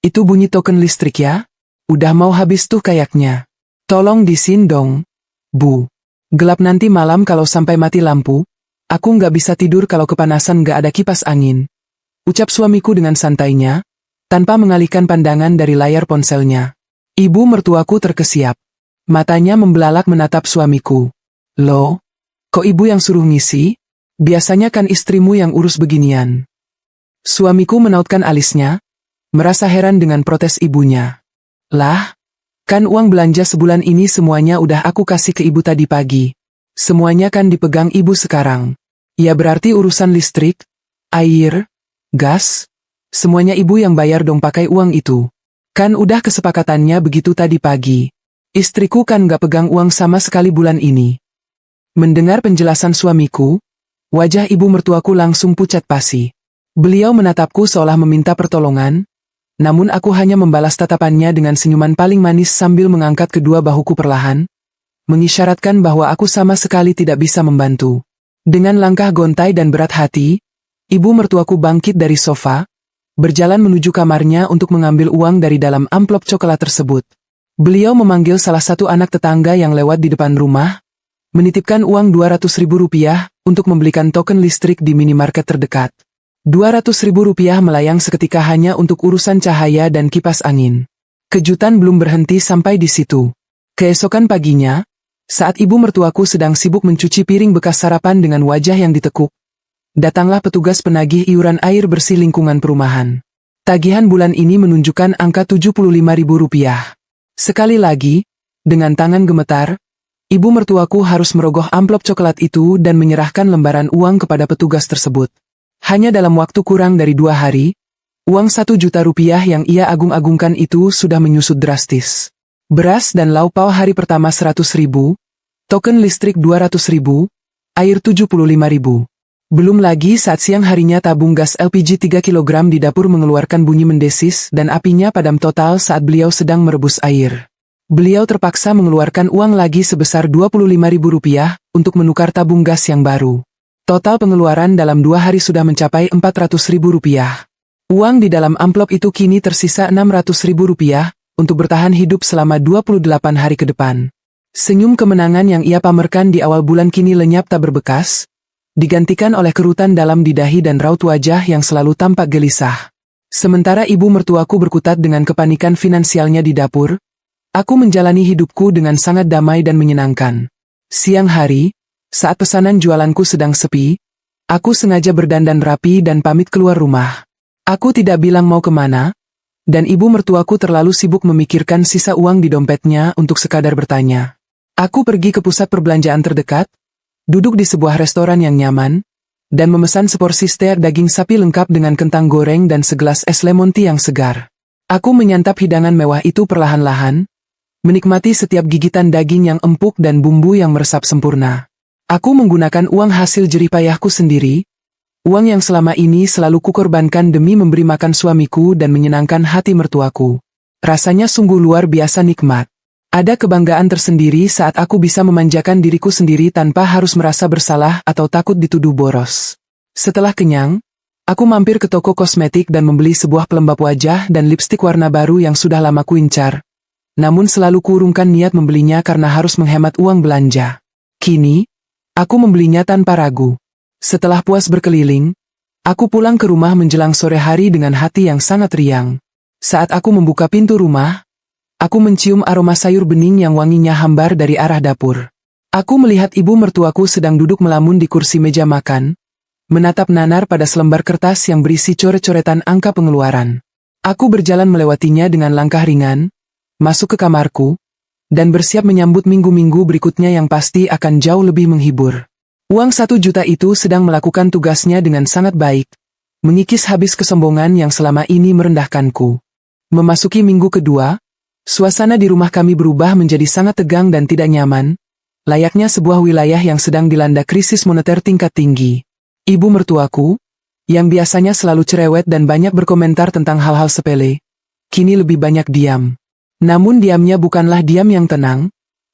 Speaker 1: itu bunyi token listrik ya? Udah mau habis tuh kayaknya. Tolong disin dong, Bu. Gelap nanti malam kalau sampai mati lampu. Aku nggak bisa tidur kalau kepanasan nggak ada kipas angin. Ucap suamiku dengan santainya, tanpa mengalihkan pandangan dari layar ponselnya. Ibu mertuaku terkesiap. Matanya membelalak menatap suamiku. Loh, kok ibu yang suruh ngisi? Biasanya kan istrimu yang urus beginian. Suamiku menautkan alisnya, merasa heran dengan protes ibunya. Lah, kan uang belanja sebulan ini semuanya udah aku kasih ke ibu tadi pagi. Semuanya kan dipegang ibu sekarang. Ya berarti urusan listrik, air, gas, semuanya ibu yang bayar dong pakai uang itu. Kan udah kesepakatannya begitu tadi pagi. Istriku kan gak pegang uang sama sekali bulan ini. Mendengar penjelasan suamiku, wajah ibu mertuaku langsung pucat pasi. Beliau menatapku seolah meminta pertolongan, namun aku hanya membalas tatapannya dengan senyuman paling manis sambil mengangkat kedua bahuku perlahan, mengisyaratkan bahwa aku sama sekali tidak bisa membantu. Dengan langkah gontai dan berat hati, ibu mertuaku bangkit dari sofa, berjalan menuju kamarnya untuk mengambil uang dari dalam amplop coklat tersebut. Beliau memanggil salah satu anak tetangga yang lewat di depan rumah, menitipkan uang 200.000 rupiah untuk membelikan token listrik di minimarket terdekat. 200.000 rupiah melayang seketika hanya untuk urusan cahaya dan kipas angin. Kejutan belum berhenti sampai di situ. Keesokan paginya, saat ibu mertuaku sedang sibuk mencuci piring bekas sarapan dengan wajah yang ditekuk, datanglah petugas penagih iuran air bersih lingkungan perumahan. Tagihan bulan ini menunjukkan angka 75.000 rupiah. Sekali lagi, dengan tangan gemetar, Ibu mertuaku harus merogoh amplop coklat itu dan menyerahkan lembaran uang kepada petugas tersebut. Hanya dalam waktu kurang dari 2 hari, uang 1 juta rupiah yang ia agung-agungkan itu sudah menyusut drastis. Beras dan lauk pauk hari pertama 100.000, token listrik 200.000, air 75.000. Belum lagi saat siang harinya tabung gas LPG 3 kg di dapur mengeluarkan bunyi mendesis dan apinya padam total saat beliau sedang merebus air. Beliau terpaksa mengeluarkan uang lagi sebesar 25.000 rupiah untuk menukar tabung gas yang baru. Total pengeluaran dalam 2 hari sudah mencapai 400.000 rupiah. Uang di dalam amplop itu kini tersisa 600.000 rupiah untuk bertahan hidup selama 28 hari ke depan. Senyum kemenangan yang ia pamerkan di awal bulan kini lenyap tak berbekas, digantikan oleh kerutan dalam di dahi dan raut wajah yang selalu tampak gelisah. Sementara ibu mertuaku berkutat dengan kepanikan finansialnya di dapur, aku menjalani hidupku dengan sangat damai dan menyenangkan. Siang hari, saat pesanan jualanku sedang sepi, aku sengaja berdandan rapi dan pamit keluar rumah. Aku tidak bilang mau kemana, dan ibu mertuaku terlalu sibuk memikirkan sisa uang di dompetnya untuk sekadar bertanya. Aku pergi ke pusat perbelanjaan terdekat, duduk di sebuah restoran yang nyaman, dan memesan seporsi steak daging sapi lengkap dengan kentang goreng dan segelas es lemon tea yang segar. Aku menyantap hidangan mewah itu perlahan-lahan, menikmati setiap gigitan daging yang empuk dan bumbu yang meresap sempurna. Aku menggunakan uang hasil jerih payahku sendiri, uang yang selama ini selalu kukorbankan demi memberi makan suamiku dan menyenangkan hati mertuaku. Rasanya sungguh luar biasa nikmat. Ada kebanggaan tersendiri saat aku bisa memanjakan diriku sendiri tanpa harus merasa bersalah atau takut dituduh boros. Setelah kenyang, aku mampir ke toko kosmetik dan membeli sebuah pelembab wajah dan lipstik warna baru yang sudah lama kuincar. Namun selalu kurungkan niat membelinya karena harus menghemat uang belanja. Kini, aku membelinya tanpa ragu. Setelah puas berkeliling, aku pulang ke rumah menjelang sore hari dengan hati yang sangat riang. Saat aku membuka pintu rumah, aku mencium aroma sayur bening yang wanginya hambar dari arah dapur. Aku melihat ibu mertuaku sedang duduk melamun di kursi meja makan, menatap nanar pada selembar kertas yang berisi coret-coretan angka pengeluaran. Aku berjalan melewatinya dengan langkah ringan, masuk ke kamarku, dan bersiap menyambut minggu-minggu berikutnya yang pasti akan jauh lebih menghibur. Uang 1 juta itu sedang melakukan tugasnya dengan sangat baik, mengikis habis kesombongan yang selama ini merendahkanku. Memasuki minggu kedua, suasana di rumah kami berubah menjadi sangat tegang dan tidak nyaman, layaknya sebuah wilayah yang sedang dilanda krisis moneter tingkat tinggi. Ibu mertuaku, yang biasanya selalu cerewet dan banyak berkomentar tentang hal-hal sepele, kini lebih banyak diam. Namun diamnya bukanlah diam yang tenang,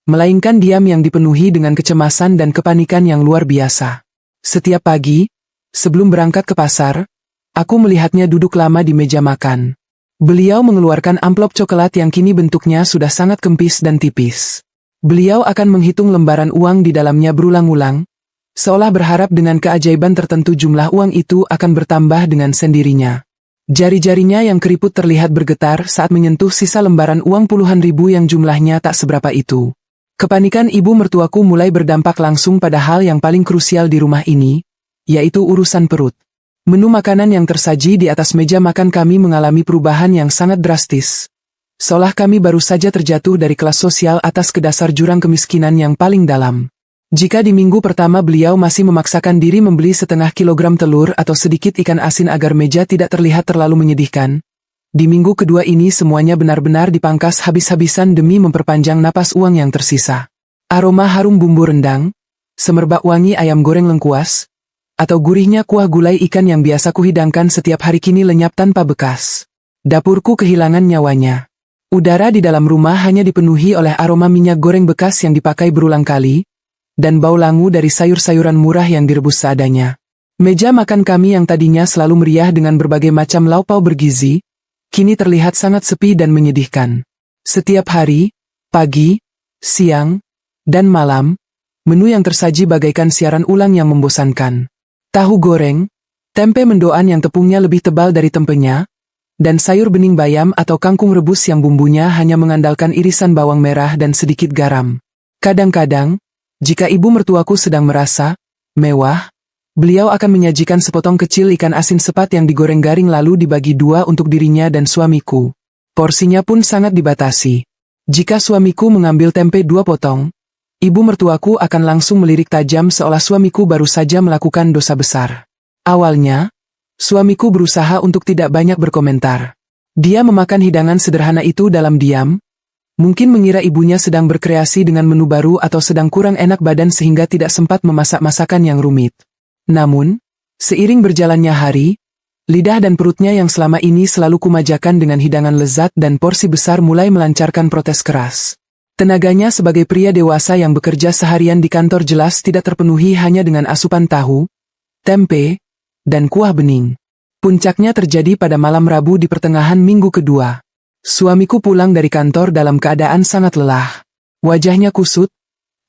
Speaker 1: melainkan diam yang dipenuhi dengan kecemasan dan kepanikan yang luar biasa. Setiap pagi, sebelum berangkat ke pasar, aku melihatnya duduk lama di meja makan. Beliau mengeluarkan amplop coklat yang kini bentuknya sudah sangat kempis dan tipis. Beliau akan menghitung lembaran uang di dalamnya berulang-ulang, seolah berharap dengan keajaiban tertentu jumlah uang itu akan bertambah dengan sendirinya. Jari-jarinya yang keriput terlihat bergetar saat menyentuh sisa lembaran uang puluhan ribu yang jumlahnya tak seberapa itu. Kepanikan ibu mertuaku mulai berdampak langsung pada hal yang paling krusial di rumah ini, yaitu urusan perut. Menu makanan yang tersaji di atas meja makan kami mengalami perubahan yang sangat drastis. Seolah kami baru saja terjatuh dari kelas sosial atas ke dasar jurang kemiskinan yang paling dalam. Jika di minggu pertama beliau masih memaksakan diri membeli setengah kilogram telur atau sedikit ikan asin agar meja tidak terlihat terlalu menyedihkan, di minggu kedua ini semuanya benar-benar dipangkas habis-habisan demi memperpanjang napas uang yang tersisa. Aroma harum bumbu rendang, semerbak wangi ayam goreng lengkuas, atau gurihnya kuah gulai ikan yang biasa kuhidangkan setiap hari kini lenyap tanpa bekas. Dapurku kehilangan nyawanya. Udara di dalam rumah hanya dipenuhi oleh aroma minyak goreng bekas yang dipakai berulang kali, dan bau langu dari sayur-sayuran murah yang direbus seadanya. Meja makan kami yang tadinya selalu meriah dengan berbagai macam lauk pauk bergizi, kini terlihat sangat sepi dan menyedihkan. Setiap hari, pagi, siang, dan malam, menu yang tersaji bagaikan siaran ulang yang membosankan. Tahu goreng, tempe mendoan yang tepungnya lebih tebal dari tempenya, dan sayur bening bayam atau kangkung rebus yang bumbunya hanya mengandalkan irisan bawang merah dan sedikit garam. Kadang-kadang, jika ibu mertuaku sedang merasa mewah, beliau akan menyajikan sepotong kecil ikan asin sepat yang digoreng garing lalu dibagi dua untuk dirinya dan suamiku. Porsinya pun sangat dibatasi. Jika suamiku mengambil tempe 2 potong, Ibu mertuaku akan langsung melirik tajam seolah suamiku baru saja melakukan dosa besar. Awalnya, suamiku berusaha untuk tidak banyak berkomentar. Dia memakan hidangan sederhana itu dalam diam, mungkin mengira ibunya sedang berkreasi dengan menu baru atau sedang kurang enak badan sehingga tidak sempat memasak masakan yang rumit. Namun, seiring berjalannya hari, lidah dan perutnya yang selama ini selalu kumajakan dengan hidangan lezat dan porsi besar mulai melancarkan protes keras. Tenaganya sebagai pria dewasa yang bekerja seharian di kantor jelas tidak terpenuhi hanya dengan asupan tahu, tempe, dan kuah bening. Puncaknya terjadi pada malam Rabu di pertengahan minggu kedua. Suamiku pulang dari kantor dalam keadaan sangat lelah. Wajahnya kusut,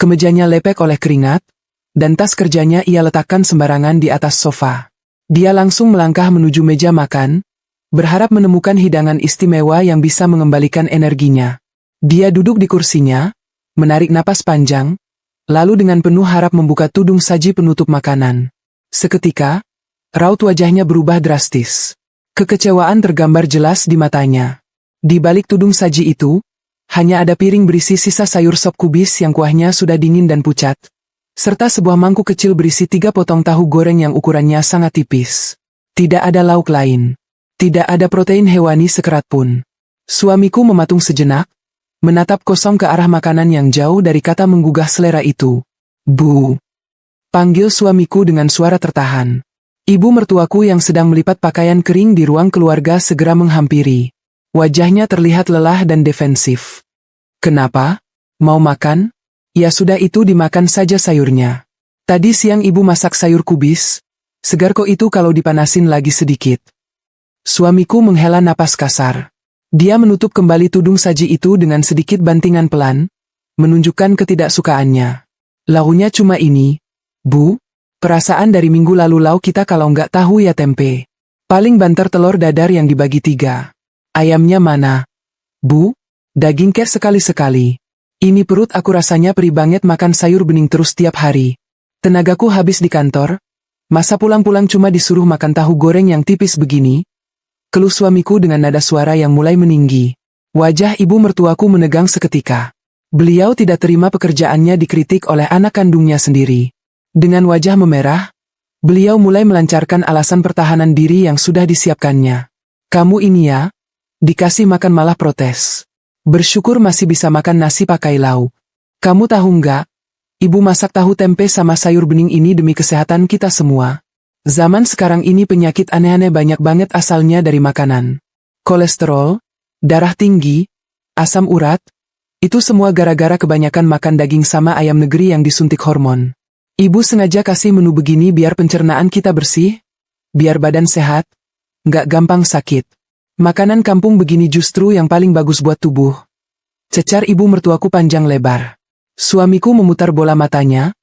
Speaker 1: kemejanya lepek oleh keringat, dan tas kerjanya ia letakkan sembarangan di atas sofa. Dia langsung melangkah menuju meja makan, berharap menemukan hidangan istimewa yang bisa mengembalikan energinya. Dia duduk di kursinya, menarik napas panjang, lalu dengan penuh harap membuka tudung saji penutup makanan. Seketika, raut wajahnya berubah drastis. Kekecewaan tergambar jelas di matanya. Di balik tudung saji itu, hanya ada piring berisi sisa sayur sop kubis yang kuahnya sudah dingin dan pucat, serta sebuah mangkuk kecil berisi 3 potong tahu goreng yang ukurannya sangat tipis. Tidak ada lauk lain. Tidak ada protein hewani sekerat pun. Suamiku mematung sejenak, menatap kosong ke arah makanan yang jauh dari kata menggugah selera itu. Bu! Panggil suamiku dengan suara tertahan. Ibu mertuaku yang sedang melipat pakaian kering di ruang keluarga segera menghampiri. Wajahnya terlihat lelah dan defensif. Kenapa? Mau makan? Ya sudah itu dimakan saja sayurnya. Tadi siang ibu masak sayur kubis, segar kok itu kalau dipanasin lagi sedikit. Suamiku menghela napas kasar. Dia menutup kembali tudung saji itu dengan sedikit bantingan pelan, menunjukkan ketidaksukaannya. Launya cuma ini, Bu. Perasaan dari minggu lalu lauk kita kalau nggak tahu ya tempe. Paling banter telur dadar yang dibagi 3. Ayamnya mana? Bu, daging kek sekali-sekali. Ini perut aku rasanya perih banget makan sayur bening terus tiap hari. Tenagaku habis di kantor, masa pulang-pulang cuma disuruh makan tahu goreng yang tipis begini? Keluh suamiku dengan nada suara yang mulai meninggi. Wajah ibu mertuaku menegang seketika. Beliau tidak terima pekerjaannya dikritik oleh anak kandungnya sendiri. Dengan wajah memerah, beliau mulai melancarkan alasan pertahanan diri yang sudah disiapkannya. Kamu ini ya, dikasih makan malah protes. Bersyukur masih bisa makan nasi pakai lauk. Kamu tahu nggak? Ibu masak tahu tempe sama sayur bening ini demi kesehatan kita semua. Zaman sekarang ini penyakit aneh-aneh banyak banget asalnya dari makanan. Kolesterol, darah tinggi, asam urat, itu semua gara-gara kebanyakan makan daging sama ayam negeri yang disuntik hormon. Ibu sengaja kasih menu begini biar pencernaan kita bersih, biar badan sehat, nggak gampang sakit. Makanan kampung begini justru yang paling bagus buat tubuh. Cecar ibu mertuaku panjang lebar. Suamiku memutar bola matanya,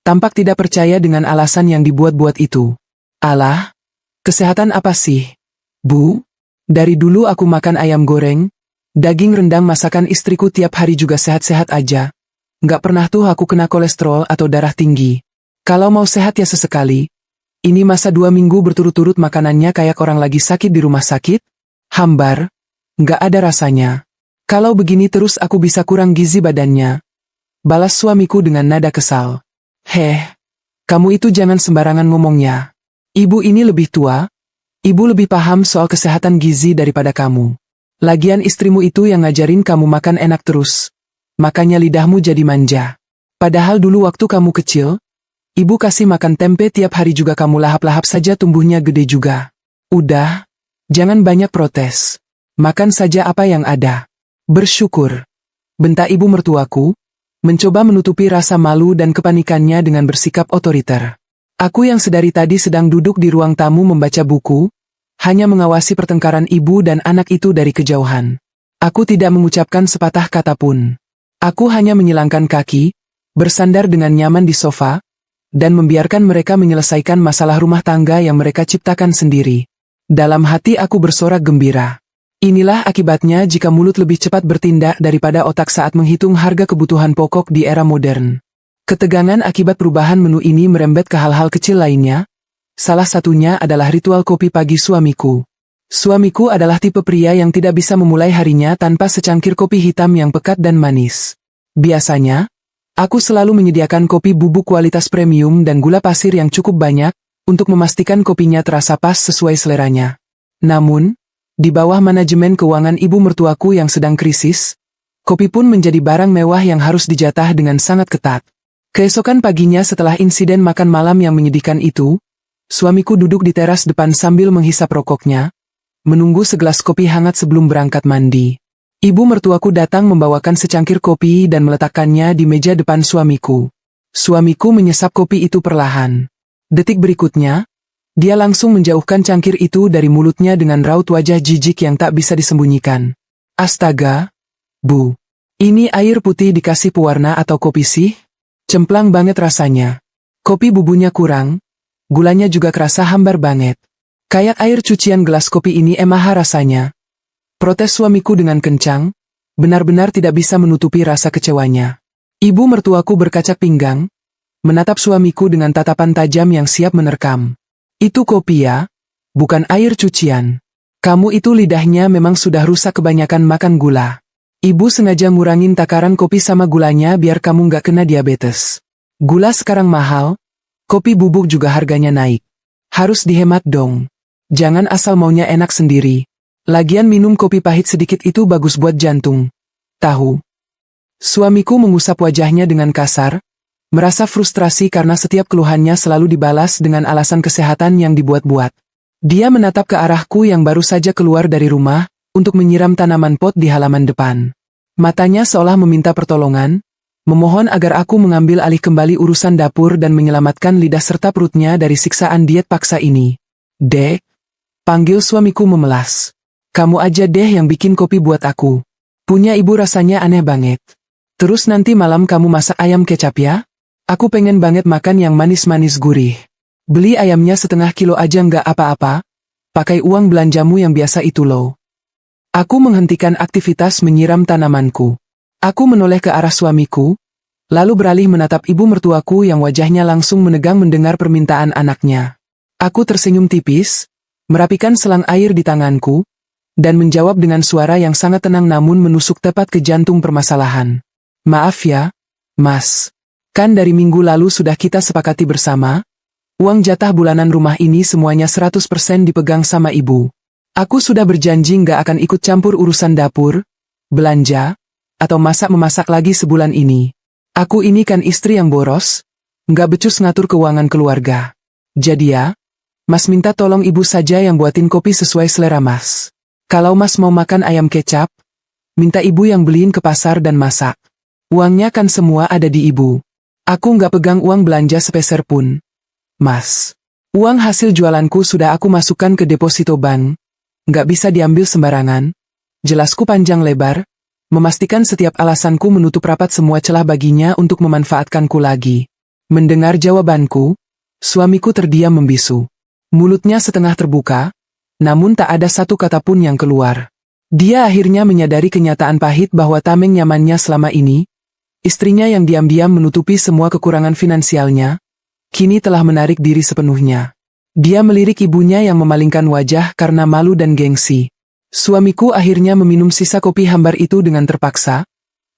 Speaker 1: tampak tidak percaya dengan alasan yang dibuat-buat itu. Alah, kesehatan apa sih? Bu, dari dulu aku makan ayam goreng, daging rendang masakan istriku tiap hari juga sehat-sehat aja. Nggak pernah tuh aku kena kolesterol atau darah tinggi. Kalau mau sehat ya sesekali. Ini masa 2 minggu berturut-turut makanannya kayak orang lagi sakit di rumah sakit? Hambar, nggak ada rasanya. Kalau begini terus aku bisa kurang gizi badannya. Balas suamiku dengan nada kesal. Heh, kamu itu jangan sembarangan ngomongnya. Ibu ini lebih tua, ibu lebih paham soal kesehatan gizi daripada kamu. Lagian istrimu itu yang ngajarin kamu makan enak terus. Makanya lidahmu jadi manja. Padahal dulu waktu kamu kecil, ibu kasih makan tempe tiap hari juga kamu lahap-lahap saja tumbuhnya gede juga. Udah, jangan banyak protes. Makan saja apa yang ada. Bersyukur. Bentak ibu mertuaku, mencoba menutupi rasa malu dan kepanikannya dengan bersikap otoriter. Aku yang sedari tadi sedang duduk di ruang tamu membaca buku, hanya mengawasi pertengkaran ibu dan anak itu dari kejauhan. Aku tidak mengucapkan sepatah kata pun. Aku hanya menyilangkan kaki, bersandar dengan nyaman di sofa, dan membiarkan mereka menyelesaikan masalah rumah tangga yang mereka ciptakan sendiri. Dalam hati aku bersorak gembira. Inilah akibatnya jika mulut lebih cepat bertindak daripada otak saat menghitung harga kebutuhan pokok di era modern. Ketegangan akibat perubahan menu ini merembet ke hal-hal kecil lainnya. Salah satunya adalah ritual kopi pagi suamiku. Suamiku adalah tipe pria yang tidak bisa memulai harinya tanpa secangkir kopi hitam yang pekat dan manis. Biasanya, Aku selalu menyediakan kopi bubuk kualitas premium dan gula pasir yang cukup banyak, untuk memastikan kopinya terasa pas sesuai seleranya. Namun, di bawah manajemen keuangan ibu mertuaku yang sedang krisis, kopi pun menjadi barang mewah yang harus dijatah dengan sangat ketat. Keesokan paginya setelah insiden makan malam yang menyedihkan itu, suamiku duduk di teras depan sambil menghisap rokoknya, menunggu segelas kopi hangat sebelum berangkat mandi. Ibu mertuaku datang membawakan secangkir kopi dan meletakkannya di meja depan suamiku. Suamiku menyesap kopi itu perlahan. Detik berikutnya, dia langsung menjauhkan cangkir itu dari mulutnya dengan raut wajah jijik yang tak bisa disembunyikan. Astaga, Bu. Ini air putih dikasih pewarna atau kopi sih? Cemplang banget rasanya. Kopi bumbunya kurang, gulanya juga kerasa hambar banget. Kayak air cucian gelas kopi ini emah rasanya. Protes suamiku dengan kencang, benar-benar tidak bisa menutupi rasa kecewanya. Ibu mertuaku berkacak pinggang, menatap suamiku dengan tatapan tajam yang siap menerkam. Itu kopi ya, bukan air cucian. Kamu itu lidahnya memang sudah rusak kebanyakan makan gula. Ibu sengaja ngurangin takaran kopi sama gulanya biar kamu nggak kena diabetes. Gula sekarang mahal, kopi bubuk juga harganya naik. Harus dihemat dong. Jangan asal maunya enak sendiri. Lagian minum kopi pahit sedikit itu bagus buat jantung. Tahu. Suamiku mengusap wajahnya dengan kasar, merasa frustrasi karena setiap keluhannya selalu dibalas dengan alasan kesehatan yang dibuat-buat. Dia menatap ke arahku yang baru saja keluar dari rumah, untuk menyiram tanaman pot di halaman depan. Matanya seolah meminta pertolongan, memohon agar aku mengambil alih kembali urusan dapur dan menyelamatkan lidah serta perutnya dari siksaan diet paksa ini. Dek, panggil suamiku memelas. Kamu aja deh yang bikin kopi buat aku. Punya ibu rasanya aneh banget. Terus nanti malam kamu masak ayam kecap ya? Aku pengen banget makan yang manis-manis gurih. Beli ayamnya 1/2 kilo aja nggak apa-apa. Pakai uang belanjamu yang biasa itu loh. Aku menghentikan aktivitas menyiram tanamanku. Aku menoleh ke arah suamiku, lalu beralih menatap ibu mertuaku yang wajahnya langsung menegang mendengar permintaan anaknya. Aku tersenyum tipis, merapikan selang air di tanganku, dan menjawab dengan suara yang sangat tenang namun menusuk tepat ke jantung permasalahan. Maaf ya, Mas. Kan dari minggu lalu sudah kita sepakati bersama, uang jatah bulanan rumah ini semuanya 100% dipegang sama ibu. Aku sudah berjanji nggak akan ikut campur urusan dapur, belanja, atau masak-memasak lagi sebulan ini. Aku ini kan istri yang boros, nggak becus ngatur keuangan keluarga. Jadi ya, Mas minta tolong ibu saja yang buatin kopi sesuai selera Mas. Kalau Mas mau makan ayam kecap, minta ibu yang beliin ke pasar dan masak. Uangnya kan semua ada di ibu. Aku nggak pegang uang belanja sepeser pun. Mas, uang hasil jualanku sudah aku masukkan ke deposito bank. Nggak bisa diambil sembarangan. Jelasku panjang lebar, memastikan setiap alasanku menutup rapat semua celah baginya untuk memanfaatkanku lagi. Mendengar jawabanku, suamiku terdiam membisu. Mulutnya setengah terbuka, namun tak ada satu kata pun yang keluar. Dia akhirnya menyadari kenyataan pahit bahwa tameng nyamannya selama ini, istrinya yang diam-diam menutupi semua kekurangan finansialnya, kini telah menarik diri sepenuhnya. Dia melirik ibunya yang memalingkan wajah karena malu dan gengsi. Suamiku akhirnya meminum sisa kopi hambar itu dengan terpaksa,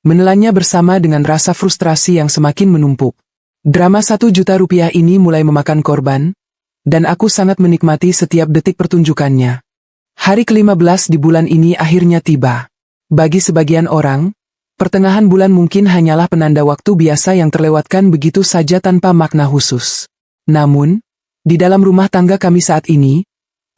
Speaker 1: menelannya bersama dengan rasa frustrasi yang semakin menumpuk. Drama 1 juta rupiah ini mulai memakan korban, dan aku sangat menikmati setiap detik pertunjukannya. Hari ke-15 di bulan ini akhirnya tiba. Bagi sebagian orang, pertengahan bulan mungkin hanyalah penanda waktu biasa yang terlewatkan begitu saja tanpa makna khusus. Namun, di dalam rumah tangga kami saat ini,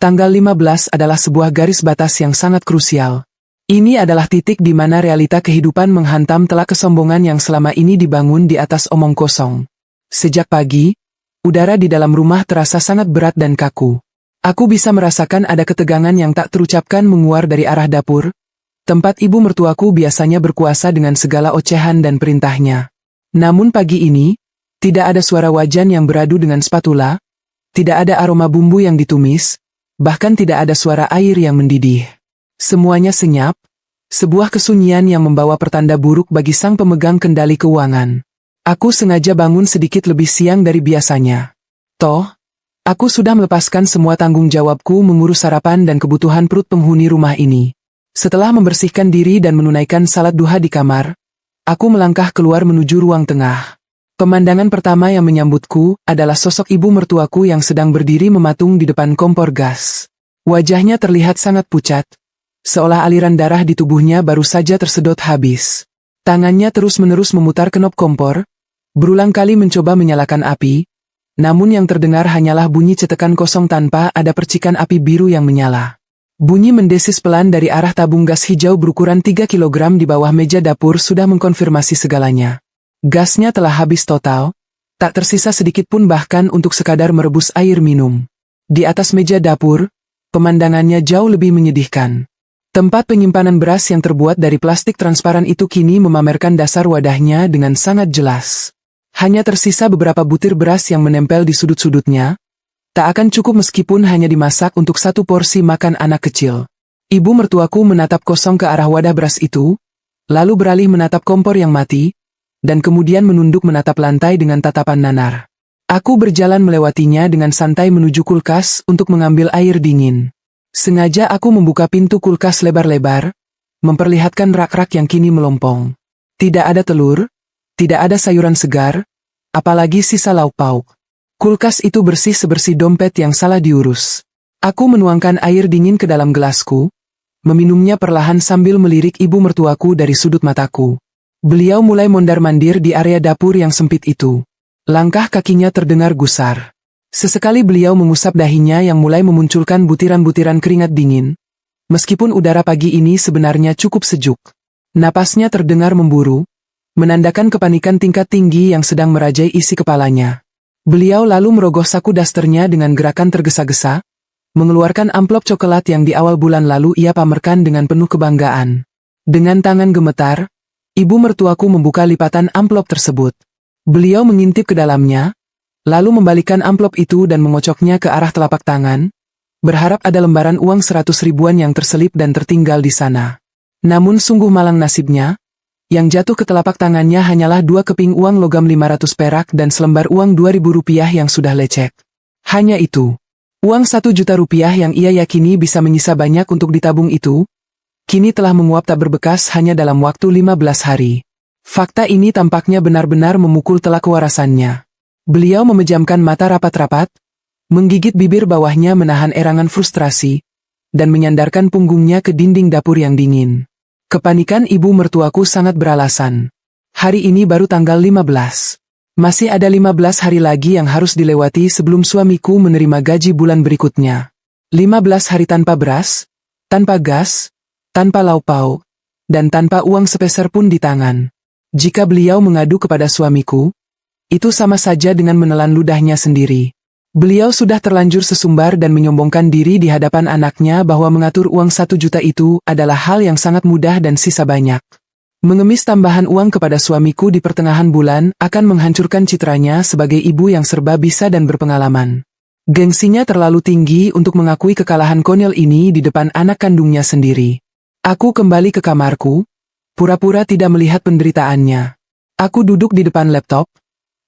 Speaker 1: tanggal 15 adalah sebuah garis batas yang sangat krusial. Ini adalah titik di mana realita kehidupan menghantam telak kesombongan yang selama ini dibangun di atas omong kosong. Sejak pagi, udara di dalam rumah terasa sangat berat dan kaku. Aku bisa merasakan ada ketegangan yang tak terucapkan menguar dari arah dapur, tempat ibu mertuaku biasanya berkuasa dengan segala ocehan dan perintahnya. Namun pagi ini, tidak ada suara wajan yang beradu dengan spatula, tidak ada aroma bumbu yang ditumis, bahkan tidak ada suara air yang mendidih. Semuanya senyap, sebuah kesunyian yang membawa pertanda buruk bagi sang pemegang kendali keuangan. Aku sengaja bangun sedikit lebih siang dari biasanya. Toh, aku sudah melepaskan semua tanggung jawabku mengurus sarapan dan kebutuhan perut penghuni rumah ini. Setelah membersihkan diri dan menunaikan salat duha di kamar, Aku melangkah keluar menuju ruang tengah. Pemandangan pertama yang menyambutku adalah sosok ibu mertuaku yang sedang berdiri mematung di depan kompor gas. Wajahnya terlihat sangat pucat, seolah aliran darah di tubuhnya baru saja tersedot habis. Tangannya terus-menerus memutar kenop kompor, berulang kali mencoba menyalakan api, namun yang terdengar hanyalah bunyi cetekan kosong tanpa ada percikan api biru yang menyala. Bunyi mendesis pelan dari arah tabung gas hijau berukuran 3 kilogram di bawah meja dapur sudah mengkonfirmasi segalanya. Gasnya telah habis total, tak tersisa sedikit pun bahkan untuk sekadar merebus air minum. Di atas meja dapur, pemandangannya jauh lebih menyedihkan. Tempat penyimpanan beras yang terbuat dari plastik transparan itu kini memamerkan dasar wadahnya dengan sangat jelas. Hanya tersisa beberapa butir beras yang menempel di sudut-sudutnya, tak akan cukup meskipun hanya dimasak untuk satu porsi makan anak kecil. Ibu mertuaku menatap kosong ke arah wadah beras itu, lalu beralih menatap kompor yang mati, dan kemudian menunduk menatap lantai dengan tatapan nanar. Aku berjalan melewatinya dengan santai menuju kulkas untuk mengambil air dingin. Sengaja aku membuka pintu kulkas lebar-lebar, memperlihatkan rak-rak yang kini melompong. Tidak ada telur, tidak ada sayuran segar, apalagi sisa lauk pauk. Kulkas itu bersih sebersih dompet yang salah diurus. Aku menuangkan air dingin ke dalam gelasku, meminumnya perlahan sambil melirik ibu mertuaku dari sudut mataku. Beliau mulai mondar-mandir di area dapur yang sempit itu. Langkah kakinya terdengar gusar. Sesekali beliau mengusap dahinya yang mulai memunculkan butiran-butiran keringat dingin. Meskipun udara pagi ini sebenarnya cukup sejuk. Napasnya terdengar memburu, menandakan kepanikan tingkat tinggi yang sedang merajai isi kepalanya. Beliau lalu merogoh saku dasternya dengan gerakan tergesa-gesa, mengeluarkan amplop coklat yang di awal bulan lalu ia pamerkan dengan penuh kebanggaan. Dengan tangan gemetar, ibu mertuaku membuka lipatan amplop tersebut. Beliau mengintip ke dalamnya, lalu membalikkan amplop itu dan mengocoknya ke arah telapak tangan, berharap ada lembaran uang 100 ribuan yang terselip dan tertinggal di sana. Namun sungguh malang nasibnya, yang jatuh ke telapak tangannya hanyalah 2 keping uang logam 500 perak dan selembar uang 2.000 rupiah yang sudah lecek. Hanya itu. Uang 1 juta rupiah yang ia yakini bisa menyisa banyak untuk ditabung itu, kini telah menguap tak berbekas hanya dalam waktu 15 hari. Fakta ini tampaknya benar-benar memukul telak kewarasannya. Beliau memejamkan mata rapat-rapat, menggigit bibir bawahnya menahan erangan frustrasi, dan menyandarkan punggungnya ke dinding dapur yang dingin. Kepanikan ibu mertuaku sangat beralasan. Hari ini baru tanggal 15. Masih ada 15 hari lagi yang harus dilewati sebelum suamiku menerima gaji bulan berikutnya. 15 hari tanpa beras, tanpa gas, tanpa lauk pauk, dan tanpa uang sepeser pun di tangan. Jika beliau mengadu kepada suamiku, itu sama saja dengan menelan ludahnya sendiri. Beliau sudah terlanjur sesumbar dan menyombongkan diri di hadapan anaknya bahwa mengatur uang 1 juta itu adalah hal yang sangat mudah dan sisa banyak. Mengemis tambahan uang kepada suamiku di pertengahan bulan akan menghancurkan citranya sebagai ibu yang serba bisa dan berpengalaman. Gengsinya terlalu tinggi untuk mengakui kekalahan konyol ini di depan anak kandungnya sendiri. Aku kembali ke kamarku, pura-pura tidak melihat penderitaannya. Aku duduk di depan laptop,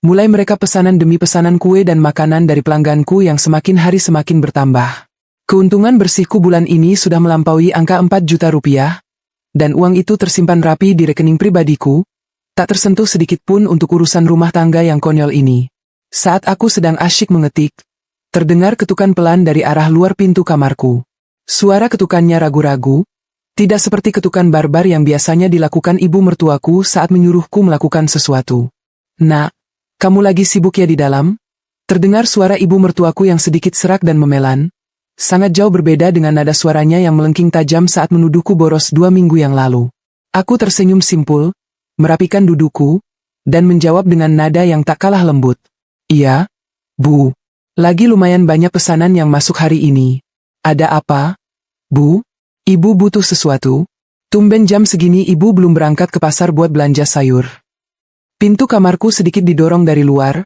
Speaker 1: mulai mereka pesanan demi pesanan kue dan makanan dari pelangganku yang semakin hari semakin bertambah. Keuntungan bersihku bulan ini sudah melampaui angka 4 juta rupiah, dan uang itu tersimpan rapi di rekening pribadiku, tak tersentuh sedikit pun untuk urusan rumah tangga yang konyol ini. Saat aku sedang asyik mengetik, terdengar ketukan pelan dari arah luar pintu kamarku. Suara ketukannya ragu-ragu, tidak seperti ketukan barbar yang biasanya dilakukan ibu mertuaku saat menyuruhku melakukan sesuatu. "Nak, kamu lagi sibuk ya di dalam?" Terdengar suara ibu mertuaku yang sedikit serak dan memelan, sangat jauh berbeda dengan nada suaranya yang melengking tajam saat menuduhku boros 2 minggu yang lalu. Aku tersenyum simpul, merapikan dudukku, dan menjawab dengan nada yang tak kalah lembut. "Iya, Bu. Lagi lumayan banyak pesanan yang masuk hari ini." "Ada apa, Bu? Ibu butuh sesuatu?" "Tumben jam segini ibu belum berangkat ke pasar buat belanja sayur." Pintu kamarku sedikit didorong dari luar,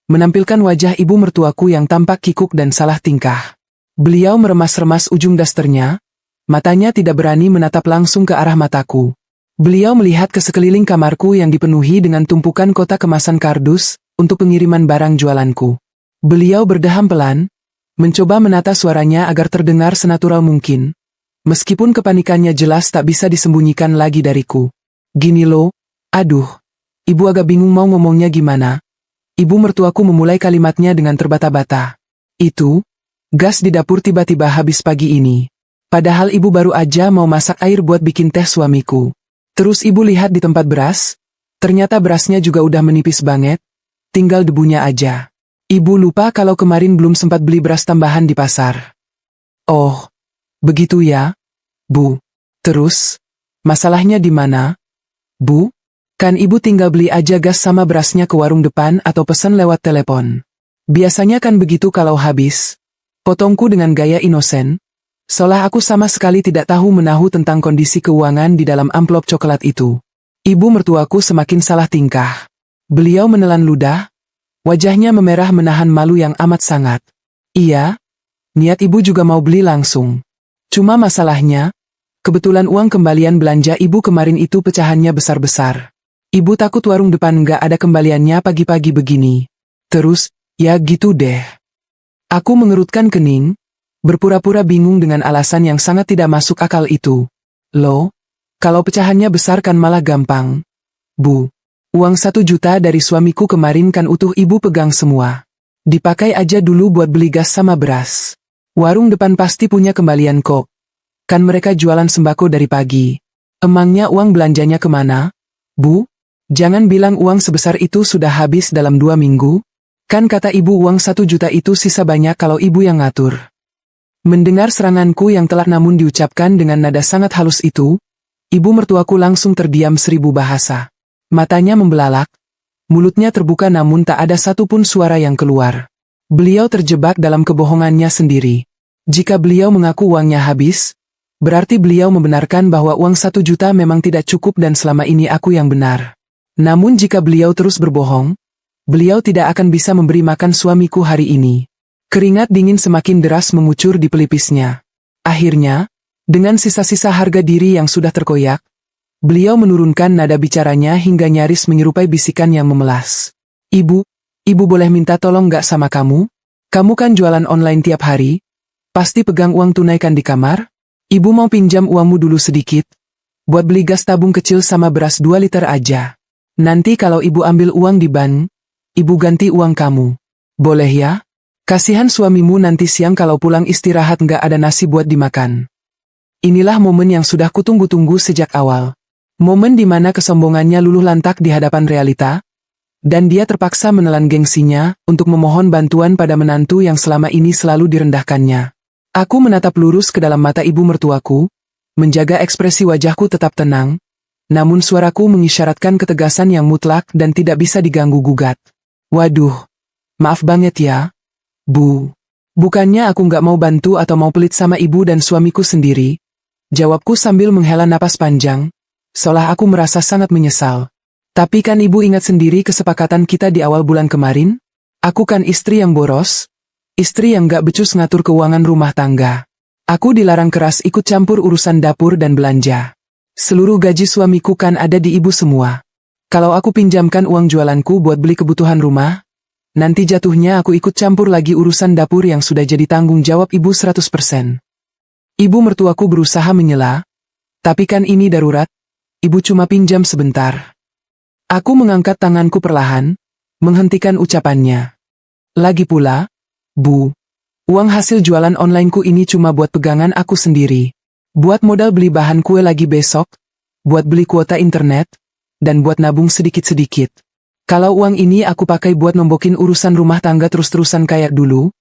Speaker 1: menampilkan wajah ibu mertuaku yang tampak kikuk dan salah tingkah. Beliau meremas-remas ujung dasternya, matanya tidak berani menatap langsung ke arah mataku. Beliau melihat ke sekeliling kamarku yang dipenuhi dengan tumpukan kotak kemasan kardus untuk pengiriman barang jualanku. Beliau berdeham pelan, mencoba menata suaranya agar terdengar senatural mungkin, meskipun kepanikannya jelas tak bisa disembunyikan lagi dariku. "Gini loh, Aduh, ibu agak bingung mau ngomongnya gimana. Ibu mertuaku memulai kalimatnya dengan terbata-bata. Itu, gas di dapur tiba-tiba habis pagi ini. Padahal ibu baru aja mau masak air buat bikin teh suamiku. Terus ibu lihat di tempat beras, ternyata berasnya juga udah menipis banget, tinggal debunya aja. Ibu lupa kalau kemarin belum sempat beli beras tambahan di pasar. Oh, begitu ya, Bu. Terus, masalahnya di mana, Bu? Kan ibu tinggal beli aja gas sama berasnya ke warung depan atau pesan lewat telepon. Biasanya kan begitu kalau habis. Potongku dengan gaya inosen, seolah aku sama sekali tidak tahu menahu tentang kondisi keuangan di dalam amplop coklat itu. Ibu mertuaku semakin salah tingkah. Beliau menelan ludah, wajahnya memerah menahan malu yang amat sangat. Iya, niat ibu juga mau beli langsung. Cuma masalahnya, kebetulan uang kembalian belanja ibu kemarin itu pecahannya besar-besar. Ibu takut warung depan nggak ada kembaliannya pagi-pagi begini. Terus, ya gitu deh. Aku mengerutkan kening, berpura-pura bingung dengan alasan yang sangat tidak masuk akal itu. Loh, kalau pecahannya besar kan malah gampang. Bu, uang 1 juta dari suamiku kemarin kan utuh ibu pegang semua. Dipakai aja dulu buat beli gas sama beras. Warung depan pasti punya kembalian kok. Kan mereka jualan sembako dari pagi. Emangnya uang belanjanya kemana, Bu? Jangan bilang uang sebesar itu sudah habis dalam 2 minggu. Kan kata ibu uang 1 juta itu sisa banyak kalau ibu yang ngatur. Mendengar seranganku yang telat namun diucapkan dengan nada sangat halus itu, ibu mertuaku langsung terdiam 1000 bahasa. Matanya membelalak, mulutnya terbuka namun tak ada satupun suara yang keluar. Beliau terjebak dalam kebohongannya sendiri. Jika beliau mengaku uangnya habis, berarti beliau membenarkan bahwa uang 1 juta memang tidak cukup dan selama ini aku yang benar. Namun jika beliau terus berbohong, beliau tidak akan bisa memberi makan suamiku hari ini. Keringat dingin semakin deras mengucur di pelipisnya. Akhirnya, dengan sisa-sisa harga diri yang sudah terkoyak, beliau menurunkan nada bicaranya hingga nyaris menyerupai bisikan yang memelas. Ibu boleh minta tolong gak sama kamu? Kamu kan jualan online tiap hari? Pasti pegang uang tunai kan di kamar? Ibu mau pinjam uangmu dulu sedikit, buat beli gas tabung kecil sama beras 2 liter aja. Nanti kalau ibu ambil uang di bank, ibu ganti uang kamu. Boleh ya? Kasihan suamimu nanti siang kalau pulang istirahat nggak ada nasi buat dimakan. Inilah momen yang sudah kutunggu-tunggu sejak awal. Momen di mana kesombongannya luluh lantak di hadapan realita, dan dia terpaksa menelan gengsinya untuk memohon bantuan pada menantu yang selama ini selalu direndahkannya. Aku menatap lurus ke dalam mata ibu mertuaku, menjaga ekspresi wajahku tetap tenang, namun suaraku mengisyaratkan ketegasan yang mutlak dan tidak bisa diganggu-gugat. Waduh, maaf banget ya, Bu. Bukannya aku nggak mau bantu atau mau pelit sama ibu dan suamiku sendiri, jawabku sambil menghela napas panjang, seolah aku merasa sangat menyesal. Tapi kan ibu ingat sendiri kesepakatan kita di awal bulan kemarin? Aku kan istri yang boros, istri yang nggak becus ngatur keuangan rumah tangga. Aku dilarang keras ikut campur urusan dapur dan belanja. Seluruh gaji suamiku kan ada di ibu semua. Kalau aku pinjamkan uang jualanku buat beli kebutuhan rumah, nanti jatuhnya aku ikut campur lagi urusan dapur yang sudah jadi tanggung jawab ibu 100%. Ibu mertuaku berusaha menyela, tapi kan ini darurat, ibu cuma pinjam sebentar. Aku mengangkat tanganku perlahan, menghentikan ucapannya. Lagi pula, Bu, uang hasil jualan onlineku ini cuma buat pegangan aku sendiri. Buat modal beli bahan kue lagi besok, buat beli kuota internet, dan buat nabung sedikit-sedikit. Kalau uang ini aku pakai buat nombokin urusan rumah tangga terus-terusan kayak dulu,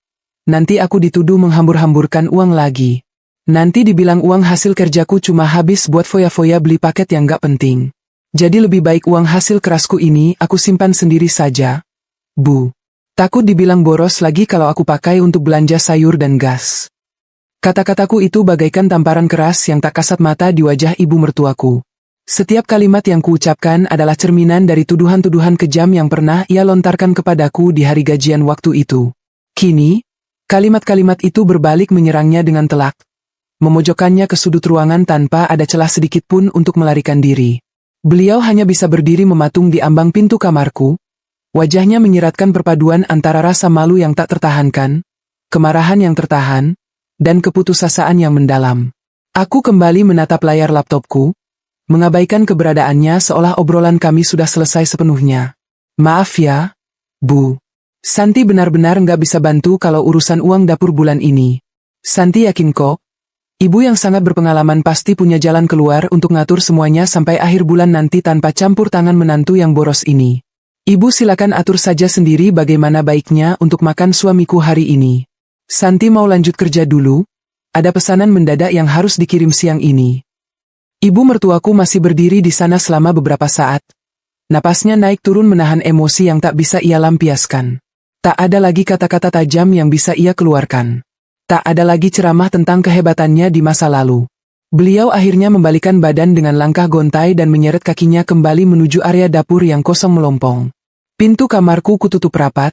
Speaker 1: nanti aku dituduh menghambur-hamburkan uang lagi. Nanti dibilang uang hasil kerjaku cuma habis buat foya-foya beli paket yang gak penting. Jadi lebih baik uang hasil kerasku ini aku simpan sendiri saja, Bu. Takut dibilang boros lagi kalau aku pakai untuk belanja sayur dan gas. Kata-kataku itu bagaikan tamparan keras yang tak kasat mata di wajah ibu mertuaku. Setiap kalimat yang kuucapkan adalah cerminan dari tuduhan-tuduhan kejam yang pernah ia lontarkan kepadaku di hari gajian waktu itu. Kini, kalimat-kalimat itu berbalik menyerangnya dengan telak, memojokkannya ke sudut ruangan tanpa ada celah sedikit pun untuk melarikan diri. Beliau hanya bisa berdiri mematung di ambang pintu kamarku, wajahnya menyiratkan perpaduan antara rasa malu yang tak tertahankan, kemarahan yang tertahan, dan keputusasaan yang mendalam. Aku kembali menatap layar laptopku, mengabaikan keberadaannya seolah obrolan kami sudah selesai sepenuhnya. Maaf ya, Bu. Santi benar-benar nggak bisa bantu kalau urusan uang dapur bulan ini. Santi yakin kok, ibu yang sangat berpengalaman pasti punya jalan keluar untuk ngatur semuanya sampai akhir bulan nanti tanpa campur tangan menantu yang boros ini. Ibu silakan atur saja sendiri bagaimana baiknya untuk makan suamiku hari ini. Santi mau lanjut kerja dulu, ada pesanan mendadak yang harus dikirim siang ini. Ibu mertuaku masih berdiri di sana selama beberapa saat. Napasnya naik turun menahan emosi yang tak bisa ia lampiaskan. Tak ada lagi kata-kata tajam yang bisa ia keluarkan. Tak ada lagi ceramah tentang kehebatannya di masa lalu. Beliau akhirnya membalikan badan dengan langkah gontai dan menyeret kakinya kembali menuju area dapur yang kosong melompong. Pintu kamarku kututup rapat,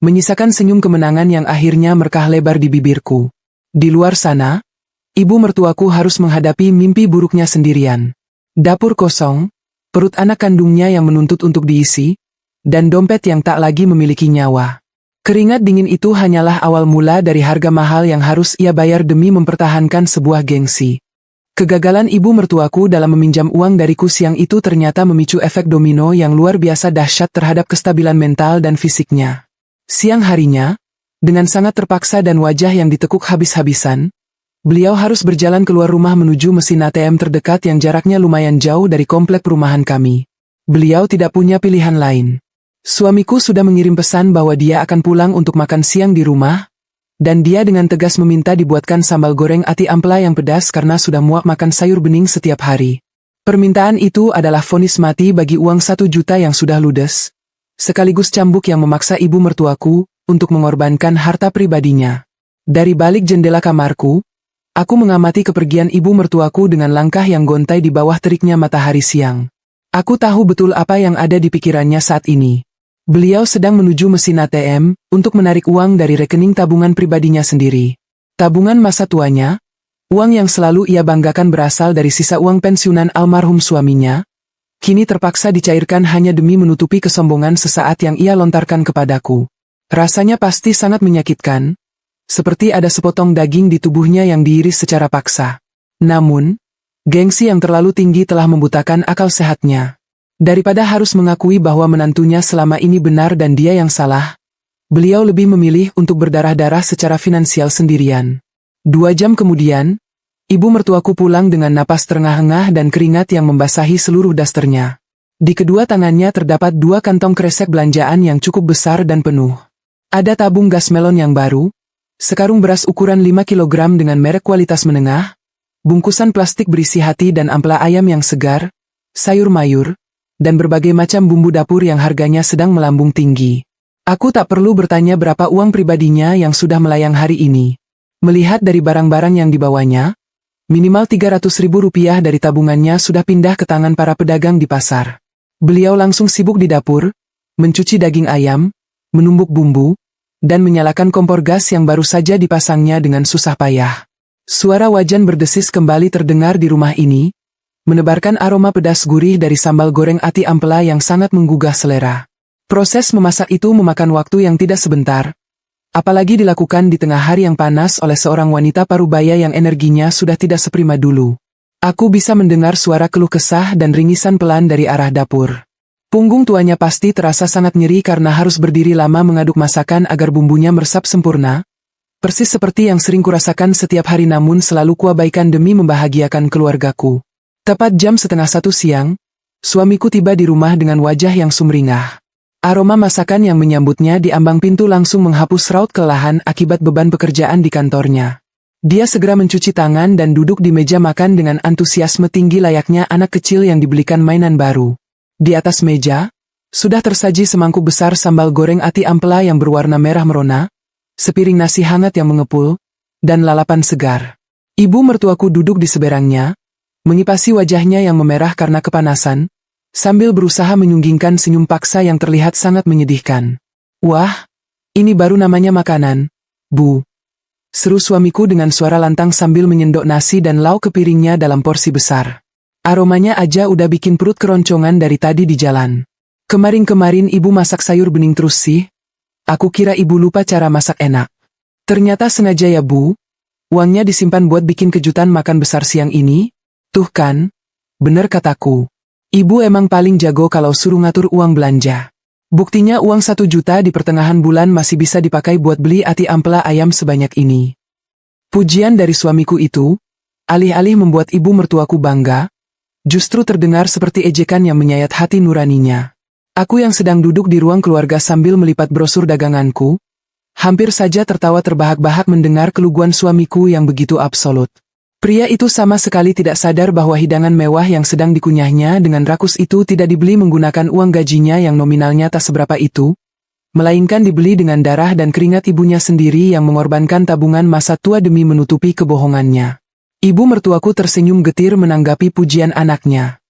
Speaker 1: menyisakan senyum kemenangan yang akhirnya merkah lebar di bibirku. Di luar sana, ibu mertuaku harus menghadapi mimpi buruknya sendirian. Dapur kosong, perut anak kandungnya yang menuntut untuk diisi, dan dompet yang tak lagi memiliki nyawa. Keringat dingin itu hanyalah awal mula dari harga mahal yang harus ia bayar demi mempertahankan sebuah gengsi. Kegagalan ibu mertuaku dalam meminjam uang dariku siang itu ternyata memicu efek domino yang luar biasa dahsyat terhadap kestabilan mental dan fisiknya. Siang harinya, dengan sangat terpaksa dan wajah yang ditekuk habis-habisan, beliau harus berjalan keluar rumah menuju mesin ATM terdekat yang jaraknya lumayan jauh dari komplek perumahan kami. Beliau tidak punya pilihan lain. Suamiku sudah mengirim pesan bahwa dia akan pulang untuk makan siang di rumah, dan dia dengan tegas meminta dibuatkan sambal goreng ati ampela yang pedas karena sudah muak makan sayur bening setiap hari. Permintaan itu adalah vonis mati bagi uang 1 juta yang sudah ludes, sekaligus cambuk yang memaksa ibu mertuaku untuk mengorbankan harta pribadinya. Dari balik jendela kamarku, aku mengamati kepergian ibu mertuaku dengan langkah yang gontai di bawah teriknya matahari siang. Aku tahu betul apa yang ada di pikirannya saat ini. Beliau sedang menuju mesin ATM untuk menarik uang dari rekening tabungan pribadinya sendiri. Tabungan masa tuanya, uang yang selalu ia banggakan berasal dari sisa uang pensiunan almarhum suaminya, kini terpaksa dicairkan hanya demi menutupi kesombongan sesaat yang ia lontarkan kepadaku. Rasanya pasti sangat menyakitkan, seperti ada sepotong daging di tubuhnya yang diiris secara paksa. Namun, gengsi yang terlalu tinggi telah membutakan akal sehatnya. Daripada harus mengakui bahwa menantunya selama ini benar dan dia yang salah, beliau lebih memilih untuk berdarah-darah secara finansial sendirian. 2 jam kemudian, ibu mertuaku pulang dengan napas terengah-engah dan keringat yang membasahi seluruh dasternya. Di kedua tangannya terdapat 2 kantong kresek belanjaan yang cukup besar dan penuh. Ada tabung gas melon yang baru, sekarung beras ukuran 5 kg dengan merek kualitas menengah, bungkusan plastik berisi hati dan ampela ayam yang segar, sayur mayur, dan berbagai macam bumbu dapur yang harganya sedang melambung tinggi. Aku tak perlu bertanya berapa uang pribadinya yang sudah melayang hari ini. Melihat dari barang-barang yang dibawanya, minimal Rp300.000 dari tabungannya sudah pindah ke tangan para pedagang di pasar. Beliau langsung sibuk di dapur, mencuci daging ayam, menumbuk bumbu, dan menyalakan kompor gas yang baru saja dipasangnya dengan susah payah. Suara wajan berdesis kembali terdengar di rumah ini, menebarkan aroma pedas gurih dari sambal goreng ati ampela yang sangat menggugah selera. Proses memasak itu memakan waktu yang tidak sebentar, apalagi dilakukan di tengah hari yang panas oleh seorang wanita parubaya yang energinya sudah tidak seprima dulu. Aku bisa mendengar suara keluh kesah dan ringisan pelan dari arah dapur. Punggung tuanya pasti terasa sangat nyeri karena harus berdiri lama mengaduk masakan agar bumbunya meresap sempurna, persis seperti yang sering kurasakan setiap hari namun selalu kuabaikan demi membahagiakan keluargaku. Tepat jam 12:30 siang, suamiku tiba di rumah dengan wajah yang sumringah. Aroma masakan yang menyambutnya di ambang pintu langsung menghapus raut kelelahan akibat beban pekerjaan di kantornya. Dia segera mencuci tangan dan duduk di meja makan dengan antusiasme tinggi layaknya anak kecil yang dibelikan mainan baru. Di atas meja, sudah tersaji semangkuk besar sambal goreng ati ampela yang berwarna merah merona, sepiring nasi hangat yang mengepul, dan lalapan segar. Ibu mertuaku duduk di seberangnya, mengipasi wajahnya yang memerah karena kepanasan, sambil berusaha menyunggingkan senyum paksa yang terlihat sangat menyedihkan. "Wah, ini baru namanya makanan, Bu," seru suamiku dengan suara lantang sambil menyendok nasi dan lauk ke piringnya dalam porsi besar. Aromanya aja udah bikin perut keroncongan dari tadi di jalan. "Kemarin-kemarin ibu masak sayur bening terus sih? Aku kira ibu lupa cara masak enak." "Ternyata sengaja ya Bu, uangnya disimpan buat bikin kejutan makan besar siang ini. Tuh kan, Bener kataku. Ibu emang paling jago kalau suruh ngatur uang belanja. Buktinya uang 1 juta di pertengahan bulan masih bisa dipakai buat beli ati ampela ayam sebanyak ini. Pujian dari suamiku itu, alih-alih membuat ibu mertuaku bangga, justru terdengar seperti ejekan yang menyayat hati nuraninya. Aku yang sedang duduk di ruang keluarga sambil melipat brosur daganganku, hampir saja tertawa terbahak-bahak mendengar keluguan suamiku yang begitu absolut. Pria itu sama sekali tidak sadar bahwa hidangan mewah yang sedang dikunyahnya dengan rakus itu tidak dibeli menggunakan uang gajinya yang nominalnya tak seberapa itu, melainkan dibeli dengan darah dan keringat ibunya sendiri yang mengorbankan tabungan masa tua demi menutupi kebohongannya. Ibu mertuaku tersenyum getir menanggapi pujian anaknya.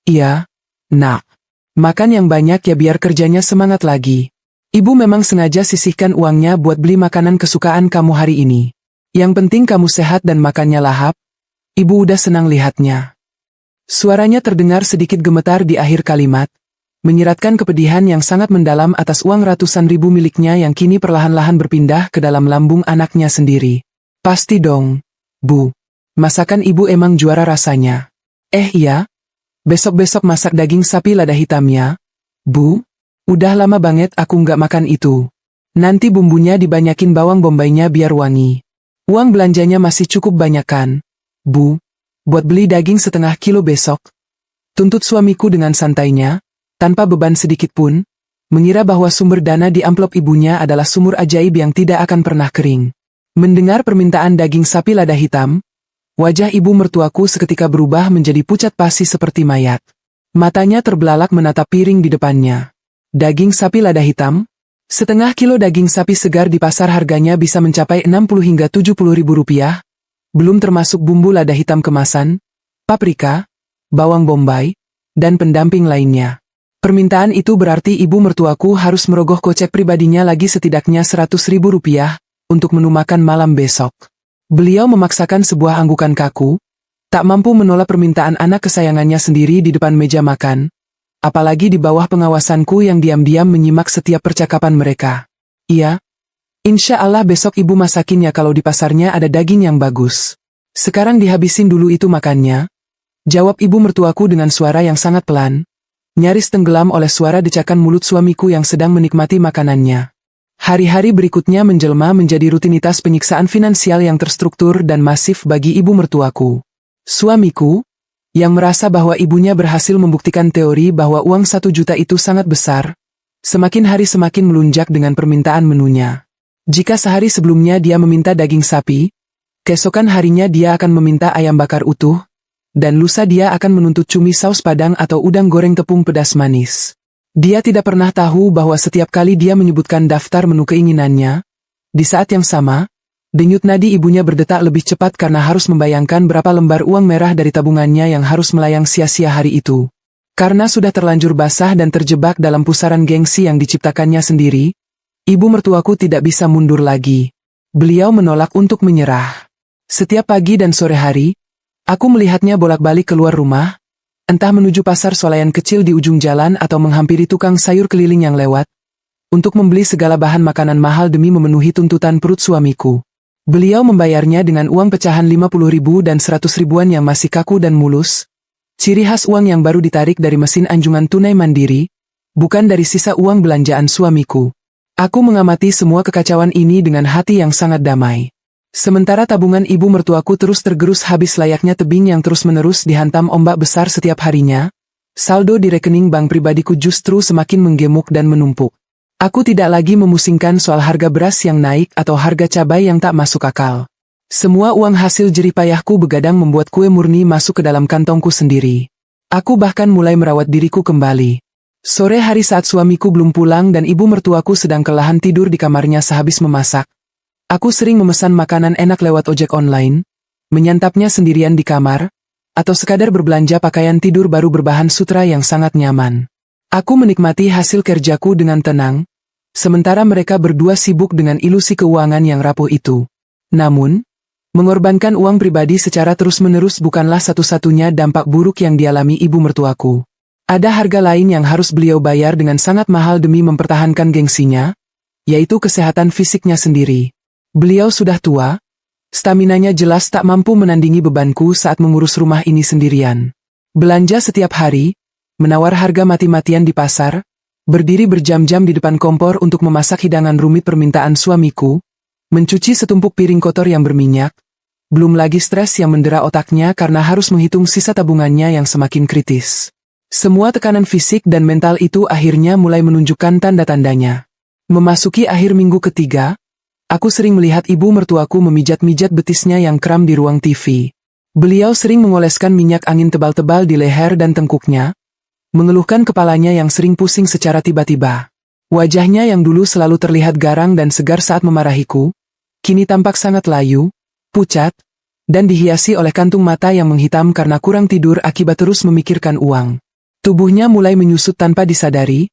Speaker 1: Iya, nak. Makan yang banyak ya biar kerjanya semangat lagi. Ibu memang sengaja sisihkan uangnya buat beli makanan kesukaan kamu hari ini. Yang penting kamu sehat dan makannya lahap. Ibu udah senang lihatnya. Suaranya terdengar sedikit gemetar di akhir kalimat, menyiratkan kepedihan yang sangat mendalam atas uang ratusan ribu miliknya yang kini perlahan-lahan berpindah ke dalam lambung anaknya sendiri. Pasti dong, Bu. Masakan ibu emang juara rasanya. Iya, besok-besok masak daging sapi lada hitamnya. Bu, udah lama banget aku nggak makan itu. Nanti bumbunya dibanyakin bawang bombaynya biar wangi. Uang belanjanya masih cukup banyak kan, Bu? Buat beli daging 1/2 kilo besok. Tuntut suamiku dengan santainya, tanpa beban sedikit pun, mengira bahwa sumber dana di amplop ibunya adalah sumur ajaib yang tidak akan pernah kering. Mendengar permintaan daging sapi lada hitam, wajah ibu mertuaku seketika berubah menjadi pucat pasi seperti mayat. Matanya terbelalak menatap piring di depannya. Daging sapi lada hitam? 1/2 kilo daging sapi segar di pasar harganya bisa mencapai 60 hingga 70 ribu rupiah, belum termasuk bumbu lada hitam kemasan, paprika, bawang bombay, dan pendamping lainnya. Permintaan itu berarti ibu mertuaku harus merogoh kocek pribadinya lagi setidaknya 100 ribu rupiah, untuk menu makan malam besok. Beliau memaksakan sebuah anggukan kaku, tak mampu menolak permintaan anak kesayangannya sendiri di depan meja makan, apalagi di bawah pengawasanku yang diam-diam menyimak setiap percakapan mereka. Iya, insya Allah besok ibu masakin ya kalau di pasarnya ada daging yang bagus. Sekarang dihabisin dulu itu makannya, jawab ibu mertuaku dengan suara yang sangat pelan, nyaris tenggelam oleh suara decakan mulut suamiku yang sedang menikmati makanannya. Hari-hari berikutnya menjelma menjadi rutinitas penyiksaan finansial yang terstruktur dan masif bagi ibu mertuaku. Suamiku, yang merasa bahwa ibunya berhasil membuktikan teori bahwa uang 1 juta itu sangat besar, semakin hari semakin melunjak dengan permintaan menunya. Jika sehari sebelumnya dia meminta daging sapi, keesokan harinya dia akan meminta ayam bakar utuh, dan lusa dia akan menuntut cumi saus padang atau udang goreng tepung pedas manis. Dia tidak pernah tahu bahwa setiap kali dia menyebutkan daftar menu keinginannya, di saat yang sama, denyut nadi ibunya berdetak lebih cepat karena harus membayangkan berapa lembar uang merah dari tabungannya yang harus melayang sia-sia hari itu. Karena sudah terlanjur basah dan terjebak dalam pusaran gengsi yang diciptakannya sendiri, ibu mertuaku tidak bisa mundur lagi. Beliau menolak untuk menyerah. Setiap pagi dan sore hari, aku melihatnya bolak-balik keluar rumah, entah menuju pasar swalayan kecil di ujung jalan atau menghampiri tukang sayur keliling yang lewat, untuk membeli segala bahan makanan mahal demi memenuhi tuntutan perut suamiku. Beliau membayarnya dengan uang pecahan 50 ribu dan 100 ribuan yang masih kaku dan mulus, ciri khas uang yang baru ditarik dari mesin anjungan tunai mandiri, bukan dari sisa uang belanjaan suamiku. Aku mengamati semua kekacauan ini dengan hati yang sangat damai. Sementara tabungan ibu mertuaku terus tergerus habis layaknya tebing yang terus-menerus dihantam ombak besar setiap harinya, saldo di rekening bank pribadiku justru semakin menggemuk dan menumpuk. Aku tidak lagi memusingkan soal harga beras yang naik atau harga cabai yang tak masuk akal. Semua uang hasil jerih payahku begadang membuat kue murni masuk ke dalam kantongku sendiri. Aku bahkan mulai merawat diriku kembali. Sore hari saat suamiku belum pulang dan ibu mertuaku sedang kelelahan tidur di kamarnya sehabis memasak, aku sering memesan makanan enak lewat ojek online, menyantapnya sendirian di kamar, atau sekadar berbelanja pakaian tidur baru berbahan sutra yang sangat nyaman. Aku menikmati hasil kerjaku dengan tenang, sementara mereka berdua sibuk dengan ilusi keuangan yang rapuh itu. Namun, mengorbankan uang pribadi secara terus-menerus bukanlah satu-satunya dampak buruk yang dialami ibu mertuaku. Ada harga lain yang harus beliau bayar dengan sangat mahal demi mempertahankan gengsinya, yaitu kesehatan fisiknya sendiri. Beliau sudah tua, staminanya jelas tak mampu menandingi bebanku saat mengurus rumah ini sendirian. Belanja setiap hari, menawar harga mati-matian di pasar, berdiri berjam-jam di depan kompor untuk memasak hidangan rumit permintaan suamiku, mencuci setumpuk piring kotor yang berminyak, belum lagi stres yang mendera otaknya karena harus menghitung sisa tabungannya yang semakin kritis. Semua tekanan fisik dan mental itu akhirnya mulai menunjukkan tanda-tandanya. Memasuki akhir minggu ketiga, aku sering melihat ibu mertuaku memijat-mijat betisnya yang kram di ruang TV. Beliau sering mengoleskan minyak angin tebal-tebal di leher dan tengkuknya, mengeluhkan kepalanya yang sering pusing secara tiba-tiba. Wajahnya yang dulu selalu terlihat garang dan segar saat memarahiku, kini tampak sangat layu, pucat, dan dihiasi oleh kantung mata yang menghitam karena kurang tidur akibat terus memikirkan uang. Tubuhnya mulai menyusut tanpa disadari,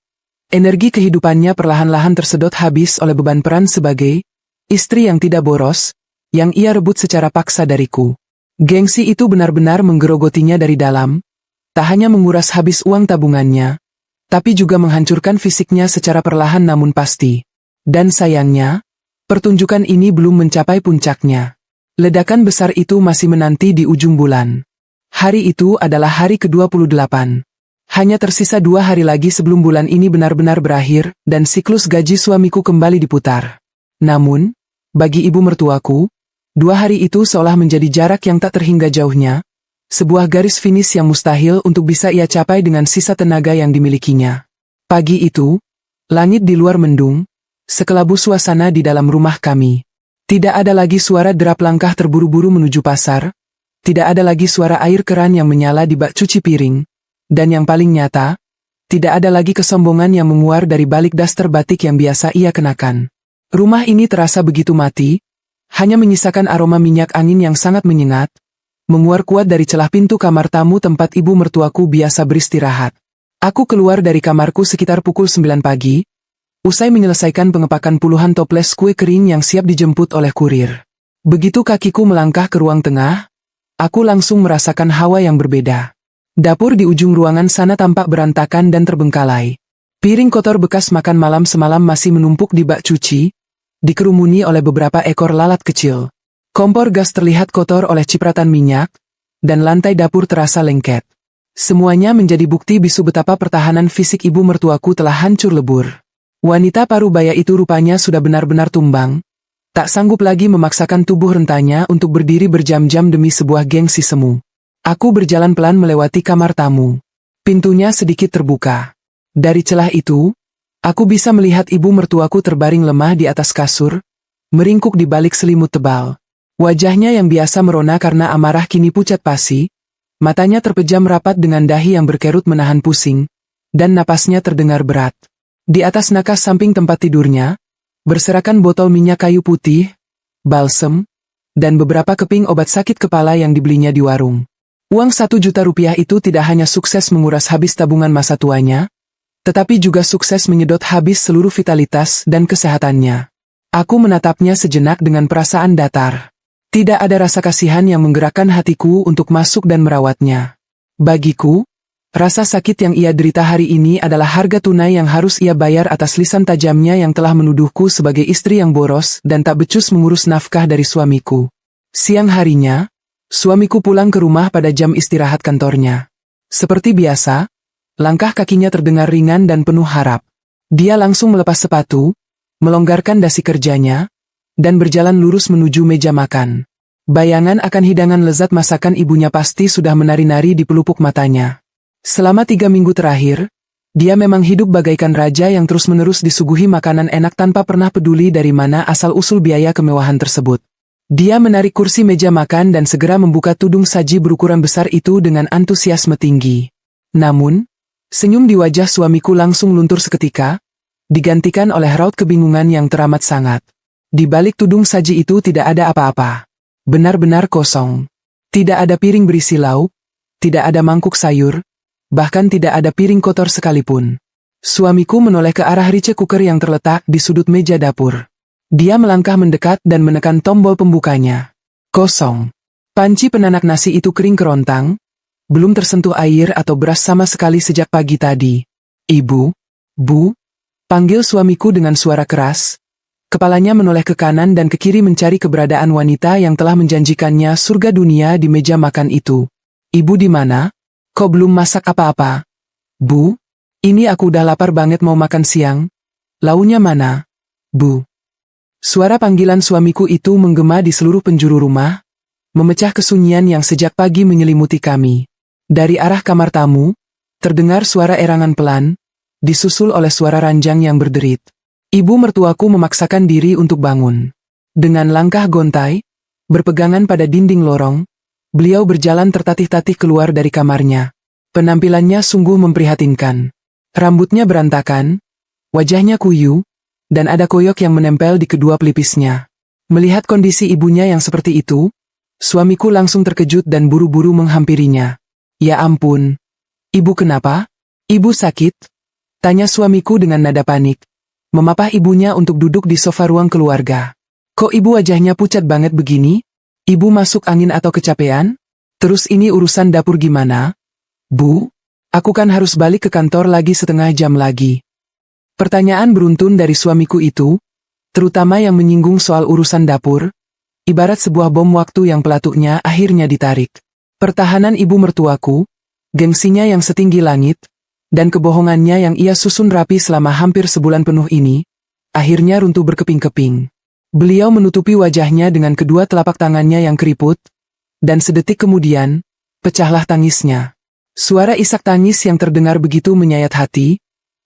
Speaker 1: energi kehidupannya perlahan-lahan tersedot habis oleh beban peran sebagai istri yang tidak boros, yang ia rebut secara paksa dariku. Gengsi itu benar-benar menggerogotinya dari dalam, tak hanya menguras habis uang tabungannya, tapi juga menghancurkan fisiknya secara perlahan namun pasti. Dan sayangnya, pertunjukan ini belum mencapai puncaknya. Ledakan besar itu masih menanti di ujung bulan. Hari itu adalah hari ke-28. Hanya tersisa 2 hari lagi sebelum bulan ini benar-benar berakhir, dan siklus gaji suamiku kembali diputar. Namun, bagi ibu mertuaku, 2 hari itu seolah menjadi jarak yang tak terhingga jauhnya, sebuah garis finish yang mustahil untuk bisa ia capai dengan sisa tenaga yang dimilikinya. Pagi itu, langit di luar mendung, sekelabu suasana di dalam rumah kami. Tidak ada lagi suara derap langkah terburu-buru menuju pasar, tidak ada lagi suara air keran yang menyala di bak cuci piring, dan yang paling nyata, tidak ada lagi kesombongan yang menguar dari balik daster batik yang biasa ia kenakan. Rumah ini terasa begitu mati, hanya menyisakan aroma minyak angin yang sangat menyengat, menguar kuat dari celah pintu kamar tamu tempat ibu mertuaku biasa beristirahat. Aku keluar dari kamarku sekitar pukul 9 pagi, usai menyelesaikan pengepakan puluhan toples kue kering yang siap dijemput oleh kurir. Begitu kakiku melangkah ke ruang tengah, aku langsung merasakan hawa yang berbeda. Dapur di ujung ruangan sana tampak berantakan dan terbengkalai. Piring kotor bekas makan malam semalam masih menumpuk di bak cuci, dikerumuni oleh beberapa ekor lalat kecil. Kompor gas terlihat kotor oleh cipratan minyak, dan lantai dapur terasa lengket. Semuanya menjadi bukti bisu betapa pertahanan fisik ibu mertuaku telah hancur lebur. Wanita parubaya itu rupanya sudah benar-benar tumbang, tak sanggup lagi memaksakan tubuh rentanya untuk berdiri berjam-jam demi sebuah gengsi semu. Aku berjalan pelan melewati kamar tamu. Pintunya sedikit terbuka. Dari celah itu, aku bisa melihat ibu mertuaku terbaring lemah di atas kasur, meringkuk di balik selimut tebal. Wajahnya yang biasa merona karena amarah kini pucat pasi, matanya terpejam rapat dengan dahi yang berkerut menahan pusing, dan napasnya terdengar berat. Di atas nakas samping tempat tidurnya, berserakan botol minyak kayu putih, balsem, dan beberapa keping obat sakit kepala yang dibelinya di warung. Uang 1 juta rupiah itu tidak hanya sukses menguras habis tabungan masa tuanya, tetapi juga sukses menyedot habis seluruh vitalitas dan kesehatannya. Aku menatapnya sejenak dengan perasaan datar. Tidak ada rasa kasihan yang menggerakkan hatiku untuk masuk dan merawatnya. Bagiku, rasa sakit yang ia derita hari ini adalah harga tunai yang harus ia bayar atas lisan tajamnya yang telah menuduhku sebagai istri yang boros dan tak becus mengurus nafkah dari suamiku. Siang harinya, suamiku pulang ke rumah pada jam istirahat kantornya. Seperti biasa, langkah kakinya terdengar ringan dan penuh harap. Dia langsung melepas sepatu, melonggarkan dasi kerjanya, dan berjalan lurus menuju meja makan. Bayangan akan hidangan lezat masakan ibunya pasti sudah menari-nari di pelupuk matanya. Selama 3 minggu terakhir, dia memang hidup bagaikan raja yang terus-menerus disuguhi makanan enak tanpa pernah peduli dari mana asal-usul biaya kemewahan tersebut. Dia menarik kursi meja makan dan segera membuka tudung saji berukuran besar itu dengan antusiasme tinggi. Namun, senyum di wajah suamiku langsung luntur seketika, digantikan oleh raut kebingungan yang teramat sangat. Di balik tudung saji itu tidak ada apa-apa. Benar-benar kosong. Tidak ada piring berisi lauk, tidak ada mangkuk sayur, bahkan tidak ada piring kotor sekalipun. Suamiku menoleh ke arah rice cooker yang terletak di sudut meja dapur. Dia melangkah mendekat dan menekan tombol pembukanya. Kosong. Panci penanak nasi itu kering kerontang, belum tersentuh air atau beras sama sekali sejak pagi tadi. Ibu, Bu, panggil suamiku dengan suara keras. Kepalanya menoleh ke kanan dan ke kiri mencari keberadaan wanita yang telah menjanjikannya surga dunia di meja makan itu. Ibu di mana? Kok belum masak apa-apa? Bu? Ini aku udah lapar banget mau makan siang. Launya mana? Bu. Suara panggilan suamiku itu menggema di seluruh penjuru rumah, memecah kesunyian yang sejak pagi menyelimuti kami. Dari arah kamar tamu, terdengar suara erangan pelan, disusul oleh suara ranjang yang berderit. Ibu mertuaku memaksakan diri untuk bangun. Dengan langkah gontai, berpegangan pada dinding lorong, beliau berjalan tertatih-tatih keluar dari kamarnya. Penampilannya sungguh memprihatinkan. Rambutnya berantakan, wajahnya kuyu, dan ada koyok yang menempel di kedua pelipisnya. Melihat kondisi ibunya yang seperti itu, suamiku langsung terkejut dan buru-buru menghampirinya. Ya ampun. Ibu kenapa? Ibu sakit? Tanya suamiku dengan nada panik. Memapah ibunya untuk duduk di sofa ruang keluarga. Kok ibu wajahnya pucat banget begini? Ibu masuk angin atau kecapean? Terus ini urusan dapur gimana? Bu, aku kan harus balik ke kantor lagi setengah jam lagi. Pertanyaan beruntun dari suamiku itu, terutama yang menyinggung soal urusan dapur, ibarat sebuah bom waktu yang pelatuknya akhirnya ditarik. Pertahanan ibu mertuaku, gengsinya yang setinggi langit, dan kebohongannya yang ia susun rapi selama hampir sebulan penuh ini, akhirnya runtuh berkeping-keping. Beliau menutupi wajahnya dengan kedua telapak tangannya yang keriput, dan sedetik kemudian, pecahlah tangisnya. Suara isak tangis yang terdengar begitu menyayat hati,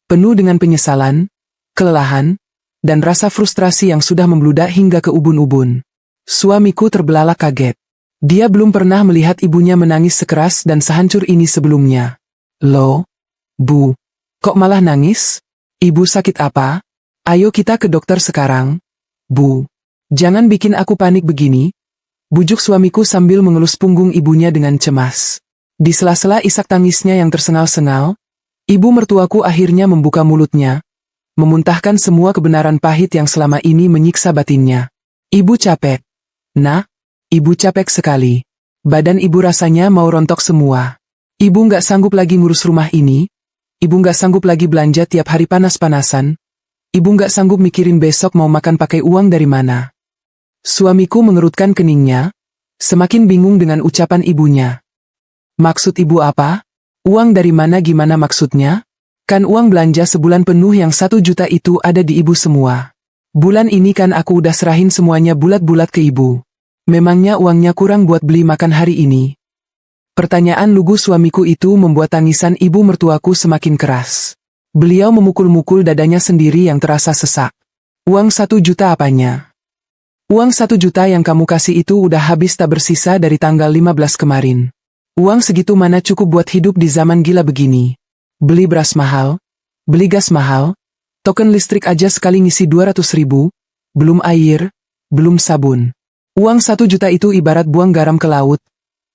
Speaker 1: penuh dengan penyesalan, kelelahan, dan rasa frustrasi yang sudah membludak hingga ke ubun-ubun. Suamiku terbelalak kaget. Dia belum pernah melihat ibunya menangis sekeras dan sehancur ini sebelumnya. Loh, Bu, kok malah nangis? Ibu sakit apa? Ayo kita ke dokter sekarang. Bu, jangan bikin aku panik begini, bujuk suamiku sambil mengelus punggung ibunya dengan cemas. Di sela-sela isak tangisnya yang tersengal-sengal, ibu mertuaku akhirnya membuka mulutnya, memuntahkan semua kebenaran pahit yang selama ini menyiksa batinnya. Ibu capek. Nah, ibu capek sekali. Badan ibu rasanya mau rontok semua. Ibu nggak sanggup lagi ngurus rumah ini. Ibu nggak sanggup lagi belanja tiap hari panas-panasan. Ibu nggak sanggup mikirin besok mau makan pakai uang dari mana. Suamiku mengerutkan keningnya, semakin bingung dengan ucapan ibunya. Maksud ibu apa? Uang dari mana gimana maksudnya? Kan uang belanja sebulan penuh yang 1 juta itu ada di ibu semua. Bulan ini kan aku udah serahin semuanya bulat-bulat ke ibu. Memangnya uangnya kurang buat beli makan hari ini? Pertanyaan lugu suamiku itu membuat tangisan ibu mertuaku semakin keras. Beliau memukul-mukul dadanya sendiri yang terasa sesak. Uang 1 juta apanya? Uang 1 juta yang kamu kasih itu udah habis tak bersisa dari tanggal 15 kemarin. Uang segitu mana cukup buat hidup di zaman gila begini. Beli beras mahal, beli gas mahal, token listrik aja sekali ngisi 200.000, belum air, belum sabun. Uang 1 juta itu ibarat buang garam ke laut.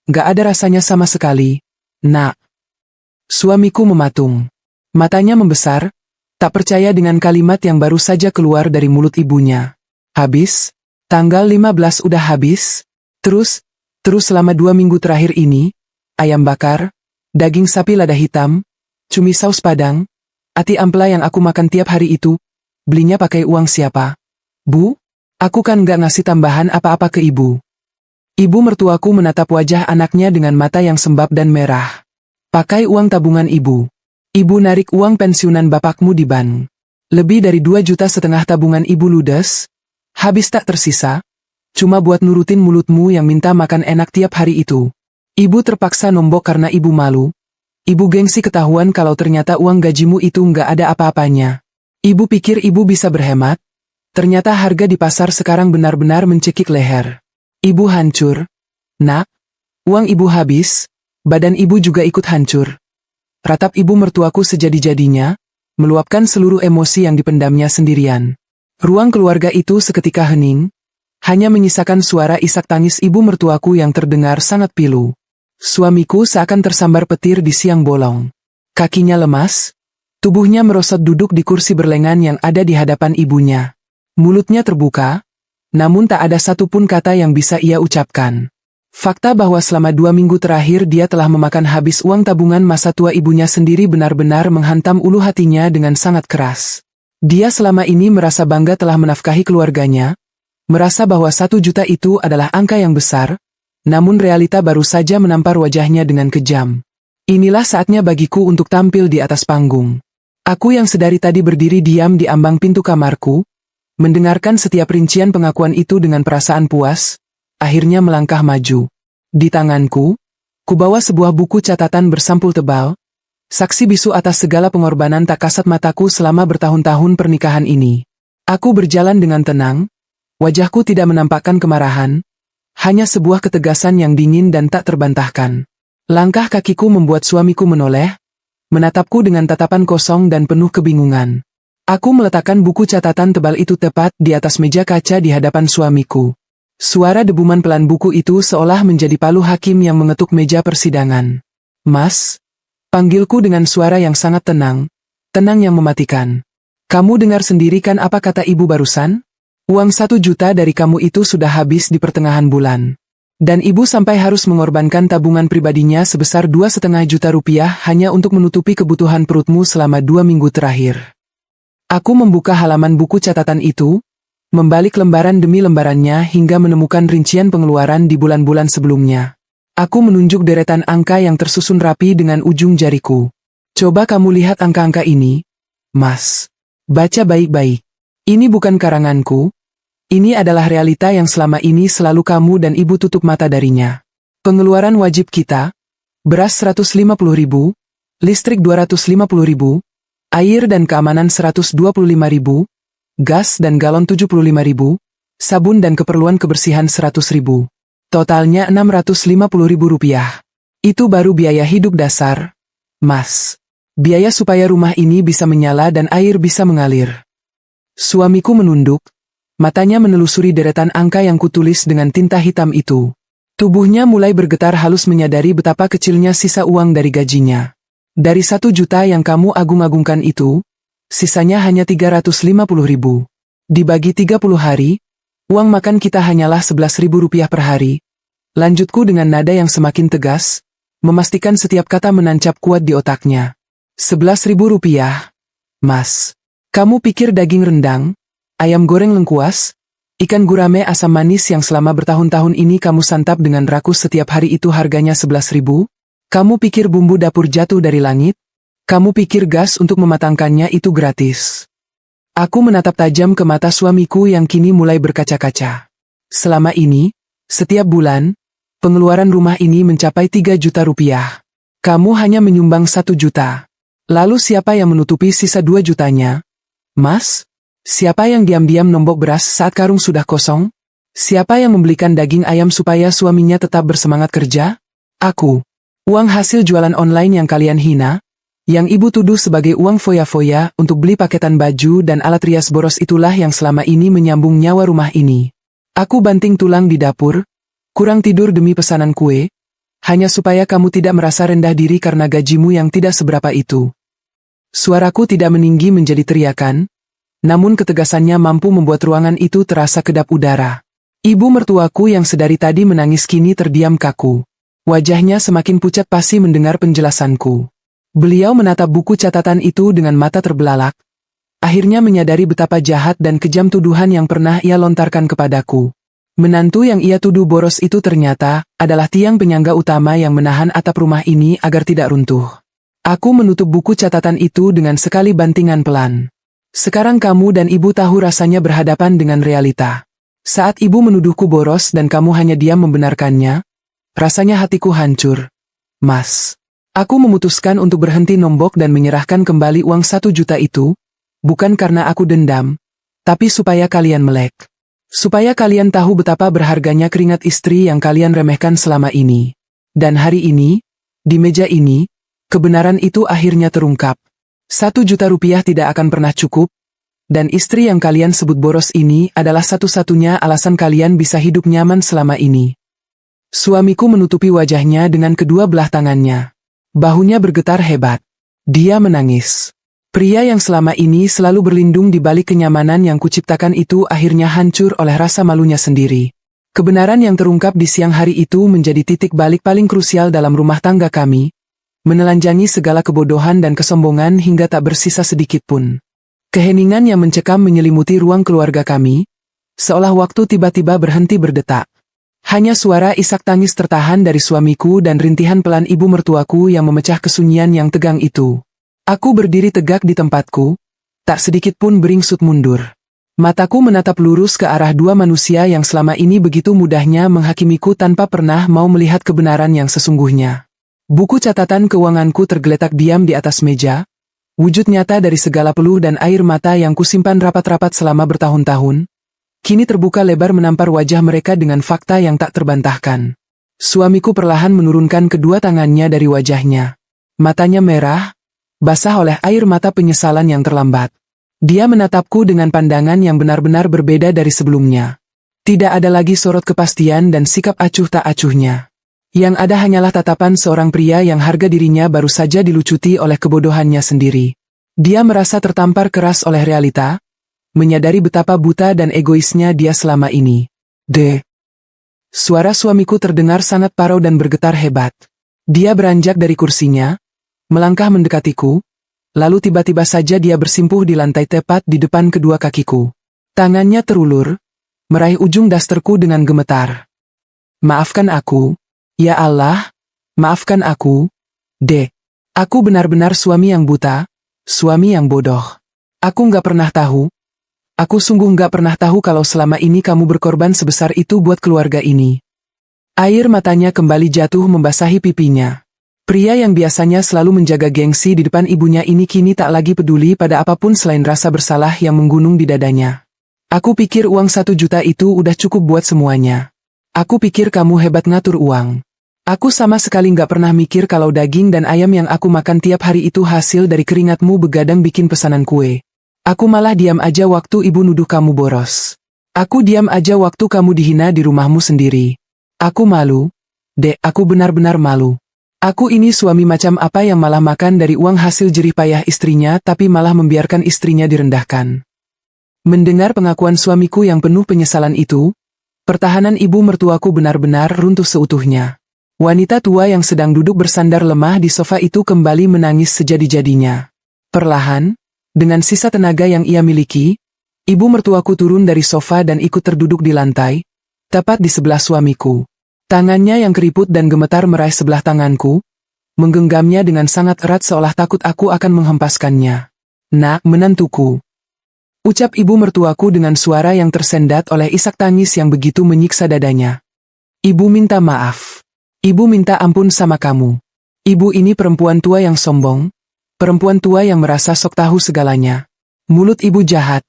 Speaker 1: Gak ada rasanya sama sekali, Nak. Suamiku mematung. Matanya membesar, tak percaya dengan kalimat yang baru saja keluar dari mulut ibunya. Habis? Tanggal 15 udah habis? Terus selama 2 minggu terakhir ini, ayam bakar, daging sapi lada hitam, cumi saus padang, ati ampela yang aku makan tiap hari itu, belinya pakai uang siapa? Bu, aku kan gak ngasih tambahan apa-apa ke ibu. Ibu mertuaku menatap wajah anaknya dengan mata yang sembab dan merah. Pakai uang tabungan ibu. Ibu narik uang pensiunan bapakmu di bank. Lebih dari 2,5 juta tabungan ibu ludes. Habis tak tersisa. Cuma buat nurutin mulutmu yang minta makan enak tiap hari itu. Ibu terpaksa nombok karena ibu malu. Ibu gengsi ketahuan kalau ternyata uang gajimu itu nggak ada apa-apanya. Ibu pikir ibu bisa berhemat. Ternyata harga di pasar sekarang benar-benar mencekik leher. Ibu hancur. Nak, uang ibu habis, badan ibu juga ikut hancur. Ratap ibu mertuaku sejadi-jadinya, meluapkan seluruh emosi yang dipendamnya sendirian. Ruang keluarga itu seketika hening, hanya menyisakan suara isak tangis ibu mertuaku yang terdengar sangat pilu. Suamiku seakan tersambar petir di siang bolong. Kakinya lemas, tubuhnya merosot duduk di kursi berlengan yang ada di hadapan ibunya. Mulutnya terbuka, namun tak ada satupun kata yang bisa ia ucapkan. Fakta bahwa selama 2 minggu terakhir dia telah memakan habis uang tabungan masa tua ibunya sendiri benar-benar menghantam ulu hatinya dengan sangat keras. Dia selama ini merasa bangga telah menafkahi keluarganya, merasa bahwa 1 juta itu adalah angka yang besar, namun realita baru saja menampar wajahnya dengan kejam. Inilah saatnya bagiku untuk tampil di atas panggung. Aku yang sedari tadi berdiri diam di ambang pintu kamarku, mendengarkan setiap rincian pengakuan itu dengan perasaan puas, akhirnya melangkah maju. Di tanganku, kubawa sebuah buku catatan bersampul tebal, saksi bisu atas segala pengorbanan tak kasat mataku selama bertahun-tahun pernikahan ini. Aku berjalan dengan tenang, wajahku tidak menampakkan kemarahan, hanya sebuah ketegasan yang dingin dan tak terbantahkan. Langkah kakiku membuat suamiku menoleh, menatapku dengan tatapan kosong dan penuh kebingungan. Aku meletakkan buku catatan tebal itu tepat di atas meja kaca di hadapan suamiku. Suara debuman pelan buku itu seolah menjadi palu hakim yang mengetuk meja persidangan. "Mas," panggilku dengan suara yang sangat tenang yang mematikan. "Kamu dengar sendiri kan apa kata ibu barusan? Uang 1 juta dari kamu itu sudah habis di pertengahan bulan. Dan ibu sampai harus mengorbankan tabungan pribadinya sebesar 2,5 juta rupiah hanya untuk menutupi kebutuhan perutmu selama 2 minggu terakhir." Aku membuka halaman buku catatan itu, membalik lembaran demi lembarannya hingga menemukan rincian pengeluaran di bulan-bulan sebelumnya. Aku menunjuk deretan angka yang tersusun rapi dengan ujung jariku. "Coba kamu lihat angka-angka ini, Mas. Baca baik-baik. Ini bukan karanganku. Ini adalah realita yang selama ini selalu kamu dan ibu tutup mata darinya. Pengeluaran wajib kita, beras 150.000, listrik 250.000, air dan keamanan 125.000, gas dan galon 75.000, sabun dan keperluan kebersihan 100.000. Totalnya 650.000 rupiah. Itu baru biaya hidup dasar, Mas. Biaya supaya rumah ini bisa menyala dan air bisa mengalir." Suamiku menunduk, matanya menelusuri deretan angka yang kutulis dengan tinta hitam itu. Tubuhnya mulai bergetar halus menyadari betapa kecilnya sisa uang dari gajinya. Dari 1 juta yang kamu agung-agungkan itu, sisanya hanya 350.000. Dibagi 30 hari, uang makan kita hanyalah 11.000 rupiah per hari. Lanjutku dengan nada yang semakin tegas, memastikan setiap kata menancap kuat di otaknya. 11.000 rupiah, Mas. Kamu pikir daging rendang, ayam goreng lengkuas, ikan gurame asam manis yang selama bertahun-tahun ini kamu santap dengan rakus setiap hari itu harganya 11.000? Kamu pikir bumbu dapur jatuh dari langit? Kamu pikir gas untuk mematangkannya itu gratis? Aku menatap tajam ke mata suamiku yang kini mulai berkaca-kaca. Selama ini, setiap bulan, pengeluaran rumah ini mencapai 3 juta rupiah. Kamu hanya menyumbang 1 juta. Lalu siapa yang menutupi sisa 2 jutanya? Mas? Siapa yang diam-diam nombok beras saat karung sudah kosong? Siapa yang membelikan daging ayam supaya suaminya tetap bersemangat kerja? Aku. Uang hasil jualan online yang kalian hina, yang ibu tuduh sebagai uang foya-foya untuk beli paketan baju dan alat rias boros itulah yang selama ini menyambung nyawa rumah ini. Aku banting tulang di dapur, kurang tidur demi pesanan kue, hanya supaya kamu tidak merasa rendah diri karena gajimu yang tidak seberapa itu. Suaraku tidak meninggi menjadi teriakan, namun ketegasannya mampu membuat ruangan itu terasa kedap udara. Ibu mertuaku yang sedari tadi menangis kini terdiam kaku. Wajahnya semakin pucat pasi mendengar penjelasanku. Beliau menatap buku catatan itu dengan mata terbelalak, akhirnya menyadari betapa jahat dan kejam tuduhan yang pernah ia lontarkan kepadaku. Menantu yang ia tuduh boros itu ternyata adalah tiang penyangga utama yang menahan atap rumah ini agar tidak runtuh. Aku menutup buku catatan itu dengan sekali bantingan pelan. Sekarang kamu dan ibu tahu rasanya berhadapan dengan realita. Saat ibu menuduhku boros dan kamu hanya diam membenarkannya, rasanya hatiku hancur. Mas, aku memutuskan untuk berhenti nombok dan menyerahkan kembali uang 1 juta itu, bukan karena aku dendam, tapi supaya kalian melek. Supaya kalian tahu betapa berharganya keringat istri yang kalian remehkan selama ini. Dan hari ini, di meja ini, kebenaran itu akhirnya terungkap. 1 juta rupiah tidak akan pernah cukup, dan istri yang kalian sebut boros ini adalah satu-satunya alasan kalian bisa hidup nyaman selama ini. Suamiku menutupi wajahnya dengan kedua belah tangannya. Bahunya bergetar hebat. Dia menangis. Pria yang selama ini selalu berlindung di balik kenyamanan yang kuciptakan itu akhirnya hancur oleh rasa malunya sendiri. Kebenaran yang terungkap di siang hari itu menjadi titik balik paling krusial dalam rumah tangga kami, menelanjangi segala kebodohan dan kesombongan hingga tak bersisa sedikit pun. Keheningan yang mencekam menyelimuti ruang keluarga kami, seolah waktu tiba-tiba berhenti berdetak. Hanya suara isak tangis tertahan dari suamiku dan rintihan pelan ibu mertuaku yang memecah kesunyian yang tegang itu. Aku berdiri tegak di tempatku, tak sedikit pun beringsut mundur. Mataku menatap lurus ke arah dua manusia yang selama ini begitu mudahnya menghakimiku tanpa pernah mau melihat kebenaran yang sesungguhnya. Buku catatan keuanganku tergeletak diam di atas meja, wujud nyata dari segala peluh dan air mata yang kusimpan rapat-rapat selama bertahun-tahun, kini terbuka lebar menampar wajah mereka dengan fakta yang tak terbantahkan. Suamiku perlahan menurunkan kedua tangannya dari wajahnya. Matanya merah, basah oleh air mata penyesalan yang terlambat. Dia menatapku dengan pandangan yang benar-benar berbeda dari sebelumnya. Tidak ada lagi sorot kepastian dan sikap acuh tak acuhnya. Yang ada hanyalah tatapan seorang pria yang harga dirinya baru saja dilucuti oleh kebodohannya sendiri. Dia merasa tertampar keras oleh realita, menyadari betapa buta dan egoisnya dia selama ini. Suara suamiku terdengar sangat parau dan bergetar hebat. Dia beranjak dari kursinya, melangkah mendekatiku, lalu tiba-tiba saja dia bersimpuh di lantai tepat di depan kedua kakiku. Tangannya terulur, meraih ujung dasterku dengan gemetar. Maafkan aku, ya Allah, maafkan aku, Aku benar-benar suami yang buta, suami yang bodoh. Aku nggak pernah tahu. Aku sungguh nggak pernah tahu kalau selama ini kamu berkorban sebesar itu buat keluarga ini. Air matanya kembali jatuh membasahi pipinya. Pria yang biasanya selalu menjaga gengsi di depan ibunya ini kini tak lagi peduli pada apapun selain rasa bersalah yang menggunung di dadanya. Aku pikir uang 1 juta itu udah cukup buat semuanya. Aku pikir kamu hebat ngatur uang. Aku sama sekali nggak pernah mikir kalau daging dan ayam yang aku makan tiap hari itu hasil dari keringatmu begadang bikin pesanan kue. Aku malah diam aja waktu ibu nuduh kamu boros. Aku diam aja waktu kamu dihina di rumahmu sendiri. Aku malu, aku benar-benar malu. Aku ini suami macam apa yang malah makan dari uang hasil jerih payah istrinya tapi malah membiarkan istrinya direndahkan. Mendengar pengakuan suamiku yang penuh penyesalan itu, pertahanan ibu mertuaku benar-benar runtuh seutuhnya. Wanita tua yang sedang duduk bersandar lemah di sofa itu kembali menangis sejadi-jadinya. Perlahan, dengan sisa tenaga yang ia miliki, ibu mertuaku turun dari sofa dan ikut terduduk di lantai, tepat di sebelah suamiku. Tangannya yang keriput dan gemetar meraih sebelah tanganku, menggenggamnya dengan sangat erat seolah takut aku akan menghempaskannya. Nak, menantuku. Ucap ibu mertuaku dengan suara yang tersendat oleh isak tangis yang begitu menyiksa dadanya. Ibu minta maaf. Ibu minta ampun sama kamu. Ibu ini perempuan tua yang sombong, perempuan tua yang merasa sok tahu segalanya. Mulut ibu jahat.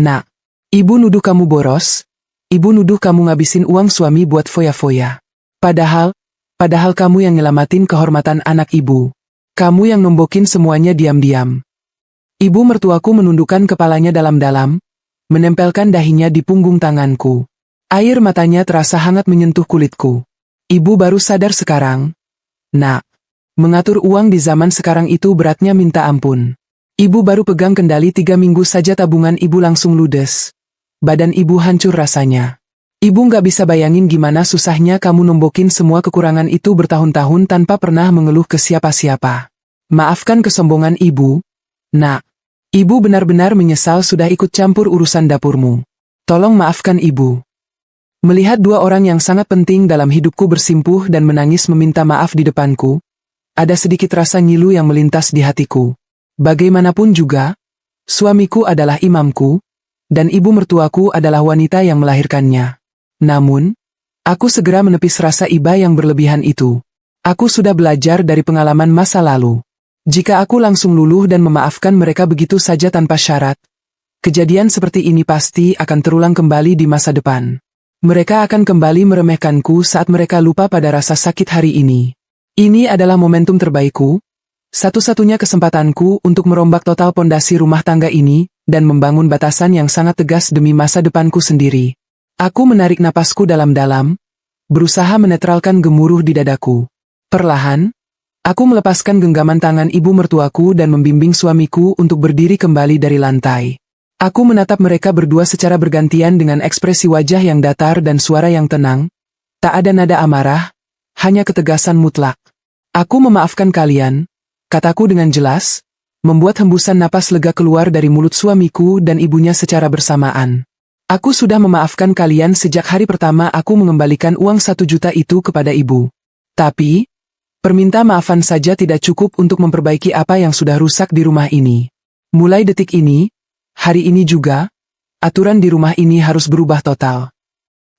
Speaker 1: Nak, ibu nuduh kamu boros, ibu nuduh kamu ngabisin uang suami buat foya-foya. Padahal kamu yang nyelamatin kehormatan anak ibu. Kamu yang nombokin semuanya diam-diam. Ibu mertuaku menundukkan kepalanya dalam-dalam, menempelkan dahinya di punggung tanganku. Air matanya terasa hangat menyentuh kulitku. Ibu baru sadar sekarang. Nak, mengatur uang di zaman sekarang itu beratnya minta ampun. Ibu baru pegang kendali 3 minggu saja tabungan ibu langsung ludes. Badan ibu hancur rasanya. Ibu nggak bisa bayangin gimana susahnya kamu nombokin semua kekurangan itu bertahun-tahun tanpa pernah mengeluh ke siapa-siapa. Maafkan kesombongan ibu. Nak, ibu benar-benar menyesal sudah ikut campur urusan dapurmu. Tolong maafkan ibu. Melihat 2 orang yang sangat penting dalam hidupku bersimpuh dan menangis meminta maaf di depanku, ada sedikit rasa ngilu yang melintas di hatiku. Bagaimanapun juga, suamiku adalah imamku, dan ibu mertuaku adalah wanita yang melahirkannya. Namun, aku segera menepis rasa iba yang berlebihan itu. Aku sudah belajar dari pengalaman masa lalu. Jika aku langsung luluh dan memaafkan mereka begitu saja tanpa syarat, kejadian seperti ini pasti akan terulang kembali di masa depan. Mereka akan kembali meremehkanku saat mereka lupa pada rasa sakit hari ini. Ini adalah momentum terbaikku, satu-satunya kesempatanku untuk merombak total pondasi rumah tangga ini, dan membangun batasan yang sangat tegas demi masa depanku sendiri. Aku menarik napasku dalam-dalam, berusaha menetralkan gemuruh di dadaku. Perlahan, aku melepaskan genggaman tangan ibu mertuaku dan membimbing suamiku untuk berdiri kembali dari lantai. Aku menatap mereka berdua secara bergantian dengan ekspresi wajah yang datar dan suara yang tenang. Tak ada nada amarah, hanya ketegasan mutlak. Aku memaafkan kalian, kataku dengan jelas, membuat hembusan napas lega keluar dari mulut suamiku dan ibunya secara bersamaan. Aku sudah memaafkan kalian sejak hari pertama aku mengembalikan uang 1 juta itu kepada ibu. Tapi, perminta maafan saja tidak cukup untuk memperbaiki apa yang sudah rusak di rumah ini. Mulai detik ini, hari ini juga, aturan di rumah ini harus berubah total.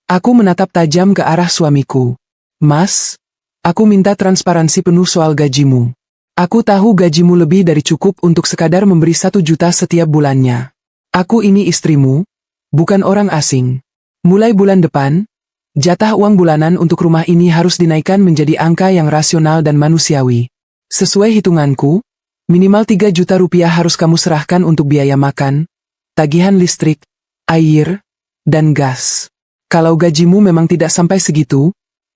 Speaker 1: Aku menatap tajam ke arah suamiku. Mas, aku minta transparansi penuh soal gajimu. Aku tahu gajimu lebih dari cukup untuk sekadar memberi 1 juta setiap bulannya. Aku ini istrimu, bukan orang asing. Mulai bulan depan, jatah uang bulanan untuk rumah ini harus dinaikkan menjadi angka yang rasional dan manusiawi. Sesuai hitunganku, minimal 3 juta rupiah harus kamu serahkan untuk biaya makan, tagihan listrik, air, dan gas. Kalau gajimu memang tidak sampai segitu,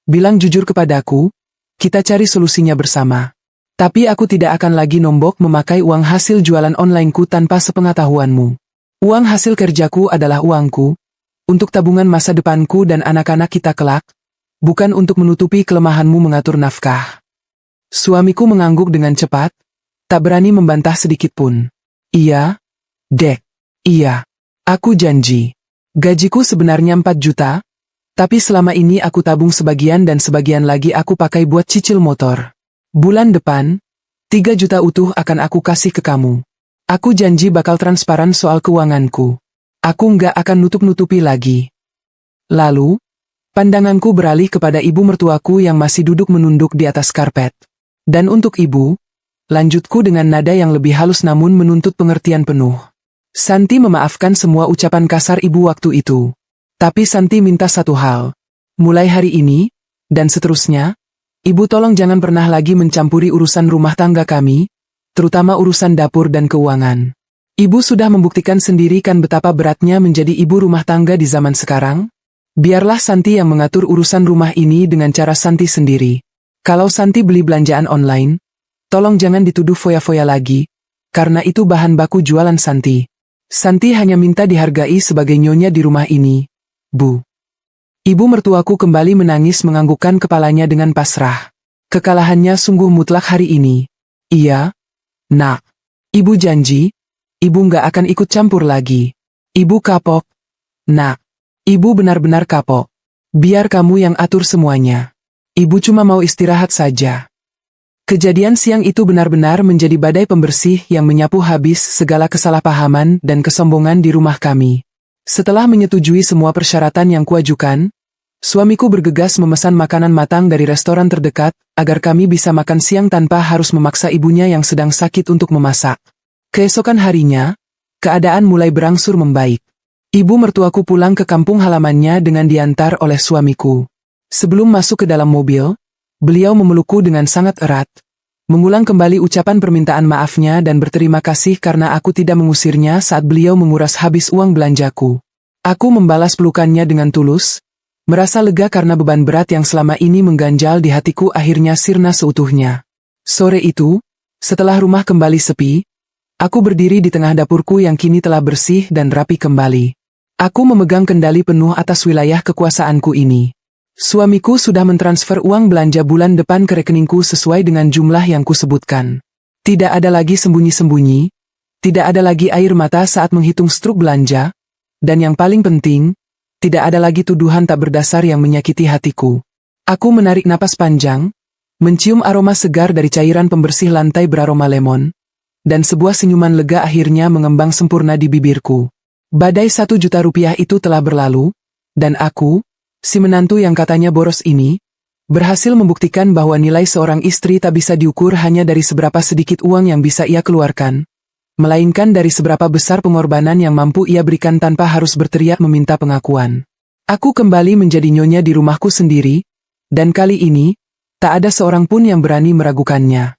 Speaker 1: bilang jujur kepadaku, kita cari solusinya bersama. Tapi aku tidak akan lagi nombok memakai uang hasil jualan onlineku tanpa sepengetahuanmu. Uang hasil kerjaku adalah uangku, untuk tabungan masa depanku dan anak-anak kita kelak, bukan untuk menutupi kelemahanmu mengatur nafkah. Suamiku mengangguk dengan cepat, tak berani membantah sedikit pun. Iya, Dek. Iya. Aku janji. Gajiku sebenarnya 4 juta, tapi selama ini aku tabung sebagian dan sebagian lagi aku pakai buat cicil motor. Bulan depan, 3 juta utuh akan aku kasih ke kamu. Aku janji bakal transparan soal keuanganku. Aku nggak akan nutup-nutupi lagi. Lalu, pandanganku beralih kepada ibu mertuaku yang masih duduk menunduk di atas karpet. Dan untuk ibu, lanjutku dengan nada yang lebih halus namun menuntut pengertian penuh. Santi memaafkan semua ucapan kasar ibu waktu itu. Tapi Santi minta satu hal. Mulai hari ini, dan seterusnya, ibu tolong jangan pernah lagi mencampuri urusan rumah tangga kami, terutama urusan dapur dan keuangan. Ibu sudah membuktikan sendiri kan betapa beratnya menjadi ibu rumah tangga di zaman sekarang. Biarlah Santi yang mengatur urusan rumah ini dengan cara Santi sendiri. Kalau Santi beli belanjaan online, tolong jangan dituduh foya-foya lagi, karena itu bahan baku jualan Santi. Santi hanya minta dihargai sebagai nyonya di rumah ini, Bu. Ibu mertuaku kembali menangis menganggukkan kepalanya dengan pasrah. Kekalahannya sungguh mutlak hari ini. Iya, Nak. Ibu janji, ibu nggak akan ikut campur lagi. Ibu kapok. Nak. Ibu benar-benar kapok. Biar kamu yang atur semuanya. Ibu cuma mau istirahat saja. Kejadian siang itu benar-benar menjadi badai pembersih yang menyapu habis segala kesalahpahaman dan kesombongan di rumah kami. Setelah menyetujui semua persyaratan yang kuajukan, suamiku bergegas memesan makanan matang dari restoran terdekat, agar kami bisa makan siang tanpa harus memaksa ibunya yang sedang sakit untuk memasak. Keesokan harinya, keadaan mulai berangsur membaik. Ibu mertuaku pulang ke kampung halamannya dengan diantar oleh suamiku. Sebelum masuk ke dalam mobil, beliau memelukku dengan sangat erat, mengulang kembali ucapan permintaan maafnya dan berterima kasih karena aku tidak mengusirnya saat beliau menguras habis uang belanjaku. Aku membalas pelukannya dengan tulus, merasa lega karena beban berat yang selama ini mengganjal di hatiku akhirnya sirna seutuhnya. Sore itu, setelah rumah kembali sepi, aku berdiri di tengah dapurku yang kini telah bersih dan rapi kembali. Aku memegang kendali penuh atas wilayah kekuasaanku ini. Suamiku sudah mentransfer uang belanja bulan depan ke rekeningku sesuai dengan jumlah yang kusebutkan. Tidak ada lagi sembunyi-sembunyi, tidak ada lagi air mata saat menghitung struk belanja, dan yang paling penting, tidak ada lagi tuduhan tak berdasar yang menyakiti hatiku. Aku menarik napas panjang, mencium aroma segar dari cairan pembersih lantai beraroma lemon, dan sebuah senyuman lega akhirnya mengembang sempurna di bibirku. Badai 1 juta rupiah itu telah berlalu, dan aku, si menantu yang katanya boros ini, berhasil membuktikan bahwa nilai seorang istri tak bisa diukur hanya dari seberapa sedikit uang yang bisa ia keluarkan, melainkan dari seberapa besar pengorbanan yang mampu ia berikan tanpa harus berteriak meminta pengakuan. Aku kembali menjadi nyonya di rumahku sendiri, dan kali ini, tak ada seorang pun yang berani meragukannya.